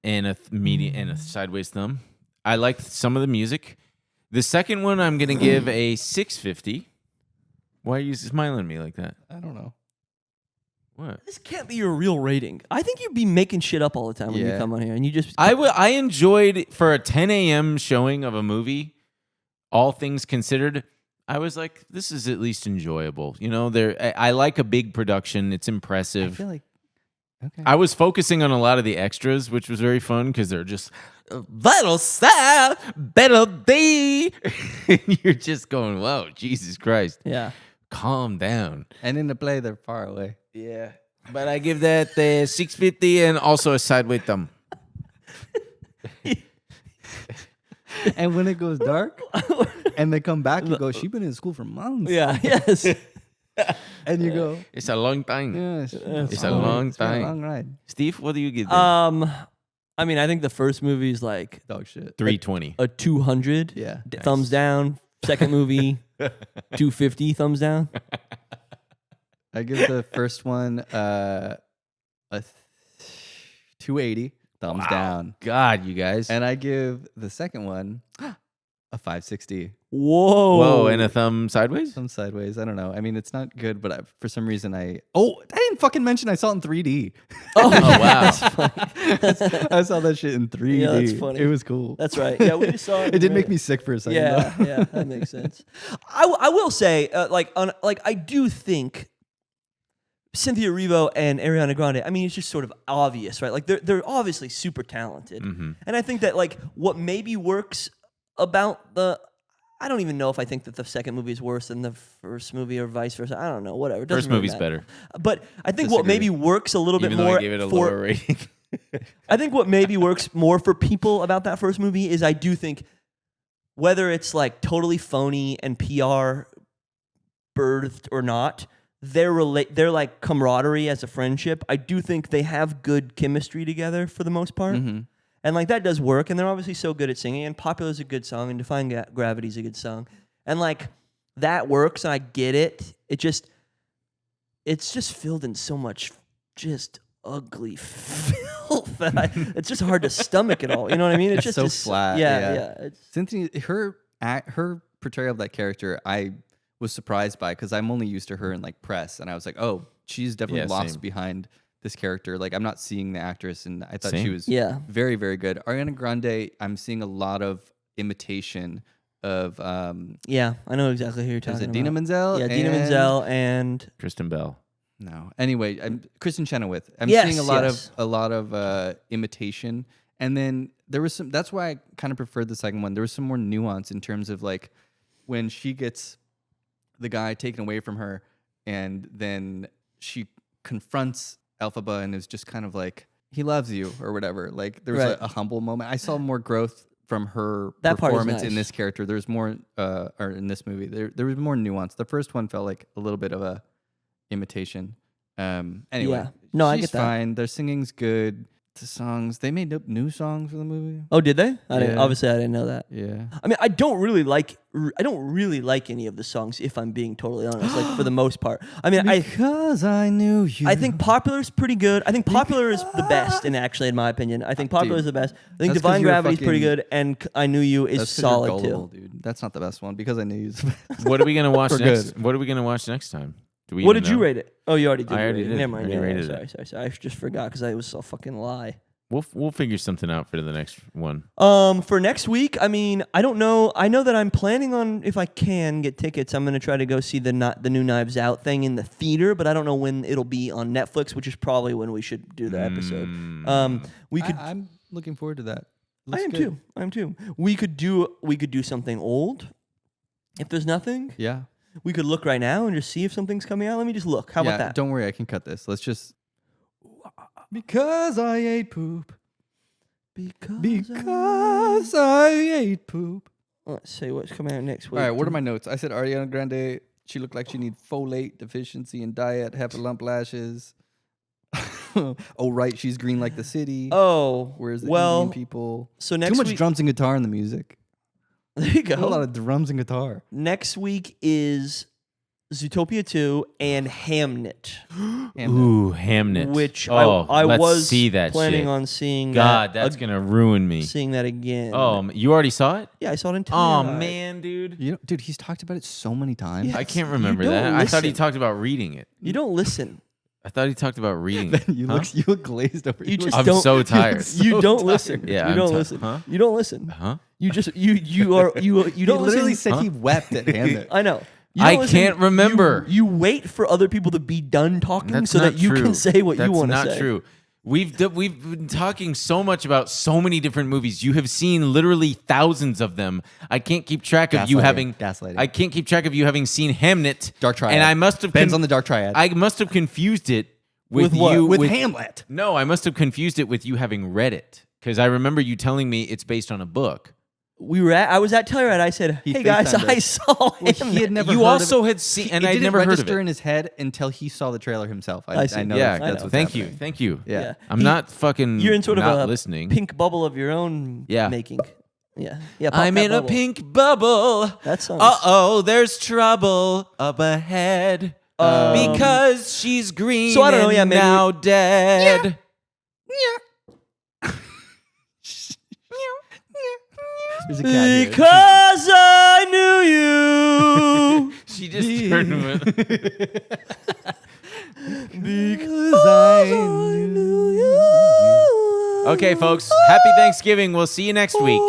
and a median and a sideways thumb. I liked some of the music. The second one, I'm gonna give a 650. Why are you smiling at me like that? I don't know. What? This can't be your real rating. I think you'd be making shit up all the time when you Yeah. come on here, and you just I enjoyed for a 10 a.m. showing of a movie. All things considered, I was like, this is at least enjoyable. You know, I like a big production. It's I impressive. feel like okay. I was focusing on a lot of the extras, which was very fun because they're just vital sound, better day. And you're just going, whoa, Jesus Christ. yeah. Calm down. And in the play, they're far away. Yeah. But I give that 650 and also a sideways thumb. And when it goes dark and they come back, you go, she's been in school for months. Yeah. Yes. And you go, It's a long time. yeah, It's a long it's been a time. long ride. Steve, what do you give them? I mean, I think the first movie is like Dog shit. 320. a 200. Yeah. Thumbs down. Second movie, 250 thumbs down. I give the first one a 280 thumbs down. God, you guys. And I give the second one a 560. Whoa. Whoa, and a thumb sideways? Some sideways. I don't know. I mean, it's not good, but for some reason I didn't fucking mention I saw it in 3D. Oh, wow. That's funny. I saw that shit in 3D. Yeah, that's funny. It was cool. That's right. Yeah, we just saw it. It did make me sick for a second. Yeah, though. yeah, that makes sense. I will say, I do think Cynthia Erivo and Ariana Grande. I mean, it's just sort of obvious, right? Like they're obviously super talented, and I think that like what maybe works about I don't even know if I think that the second movie is worse than the first movie or vice versa. I don't know. Whatever. It doesn't First really movie's matter. better. But I think what maybe works a little Even bit though more I gave it a for lower rating. I think what maybe works more for people about that first movie is I do think whether it's like totally phony and PR birthed or not, their like camaraderie as a friendship, I do think they have good chemistry together for the most part. And like that does work, and they're obviously so good at singing, and Popular is a good song, and Defying Gravity is a good song. And like that works, and I get it. It's just filled in so much just ugly filth that it's just hard to stomach it all. You know what I mean? It's just so flat. Yeah. It's, Cynthia, her portrayal of that character, I was surprised by because I'm only used to her in like press, and I was like, oh, she's definitely Yeah, lost same. behind this character. Like I'm not seeing the actress, and I thought she Same. was Yeah. very, very good. Ariana Grande, I'm seeing a lot of imitation of yeah, I know exactly who you're talking is it about. Dina Menzel? Yeah, Dina and- Menzel and Kristen Bell. No. Anyway, I'm Kristen Chenoweth. I'm Yes, seeing yes. a lot of imitation, and then there was some. That's why I kind of preferred the second one. There was some more nuance in terms of like when she gets the guy taken away from her, and then she confronts Elphaba and is just kind of like, he loves you or whatever. Like there was Right. a humble moment. I saw more growth from her That part is performance in nice. this character. There's more, or in this movie, there was more nuance. The first one felt like a little bit of a imitation. Anyway, Yeah. No, I she's get that. fine. Their singing's good. The songs, they made up new songs for the movie. oh, did they? I didn't. Yeah. Obviously, I didn't know that. Yeah. I mean, I don't really like any of the songs, if I'm being totally honest. Like for the most part, I mean, Because I knew you. I think Popular's pretty good. I think Popular is the best, in my opinion. I think Popular Dude, is the best. I think that's 'cause Divine you're Gravity's pretty fucking- good, and I Knew You is That's 'cause you're solid gullible, too. dude. That's not the best one because I knew you. Was the best. What are we gonna watch We're next? good. What are we gonna watch next time? Do we What even did you know? rate it? Oh, you already did. I already rate it. did. Never mind. I already Yeah, rated sorry. I just forgot because I was a fucking lie. We'll figure something out for the next one. For next week, I mean, I don't know. I know that I'm planning on, if I can get tickets, I'm going to try to go see the new Knives Out thing in the theater, but I don't know when it'll be on Netflix, which is probably when we should do the episode. We could. I'm looking forward to that. I am too. I am too. We could do something old. If there's nothing, Yeah. we could look right now and just see if something's coming out. Let me just look. How about that? Don't worry, I can cut this. Let's just. Because I ate poop. Because I ate poop. Let's see what's coming out next week. All right, what are my notes? I said Ariana Grande. She looked like she need folate deficiency in diet, lump lashes. Oh, right, she's green like the city. Oh, Where's the well, Indian people? So next Too much week, drums and guitar in the music. there you A lot go. of drums and guitar. Next week is Zootopia 2 and Hamnet, Ooh, Hamnet. which oh, I let's was see that planning shit. on seeing. God, that's gonna ruin me. seeing that again. Oh, you already saw it? yeah, I saw it in Oh Telluride. man, dude. You know, dude, he's talked about it so many times. Yeah. I can't You remember don't that. I thought he listen. talked about reading it. You don't listen. I thought he talked about reading it. you look glazed over. You just I'm don't. so tired. You don't listen. Yeah, you I'm don't tired. listen. Huh? You don't listen. Huh? You just you are you He don't literally listen. said he wept at Hamnet. I know. You I don't listen. can't remember. You wait for other people to be done talking That's so not that you true. can say what That's you want to say. not true. We've been talking so much about so many different movies. You have seen literally thousands of them. I can't keep track of you Gaslighting. having. Gaslighting. I can't keep track of you having seen Hamnet. Dark Triad. And I must have. Ben's on the Dark Triad. I must have confused it with, With what? you with Hamlet. No, I must have confused it with you having read it because I remember you telling me it's based on a book. I was at Telluride. I said, He "Hey guys, FaceTimed I us. saw Well, him." he had never You heard also of, had seen, and it I'd didn't never heard of register it. in his head until he saw the trailer himself. I see. I know. Yeah, that's what's thank you, happening. thank you. Yeah. I'm not fucking. You're in sort of not a listening. pink bubble of your own making. Yeah, yeah. pop I'm that in a bubble. pink bubble. That sounds. Uh-oh, there's trouble up ahead because she's green. So I don't know, and yeah, maybe now dead. There's a cat here. Because I knew you. She just turned him. Because I knew you. Okay, folks. Happy Thanksgiving. We'll see you next week.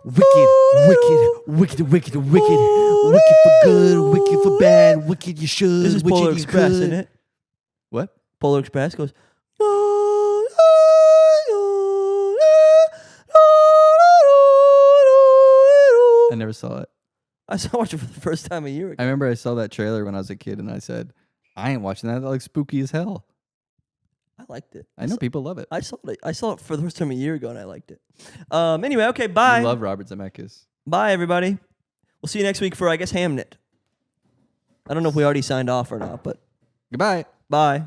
Wicked, wicked, wicked, wicked, wicked, wicked for good, wicked for bad, wicked you should, This is wicked Polar you Express, could. isn't it? What? Polar Express goes. I never saw it. I watched it for the first time a year ago. I remember I saw that trailer when I was a kid, and I said, "I ain't watching that. That looks spooky as hell." I liked it. I know people love it. I saw it. I saw it for the first time a year ago, and I liked it. Anyway, okay, bye. I love Robert Zemeckis. Bye, everybody. We'll see you next week for, I guess, Hamnet. I don't know if we already signed off or not, but Goodbye. bye.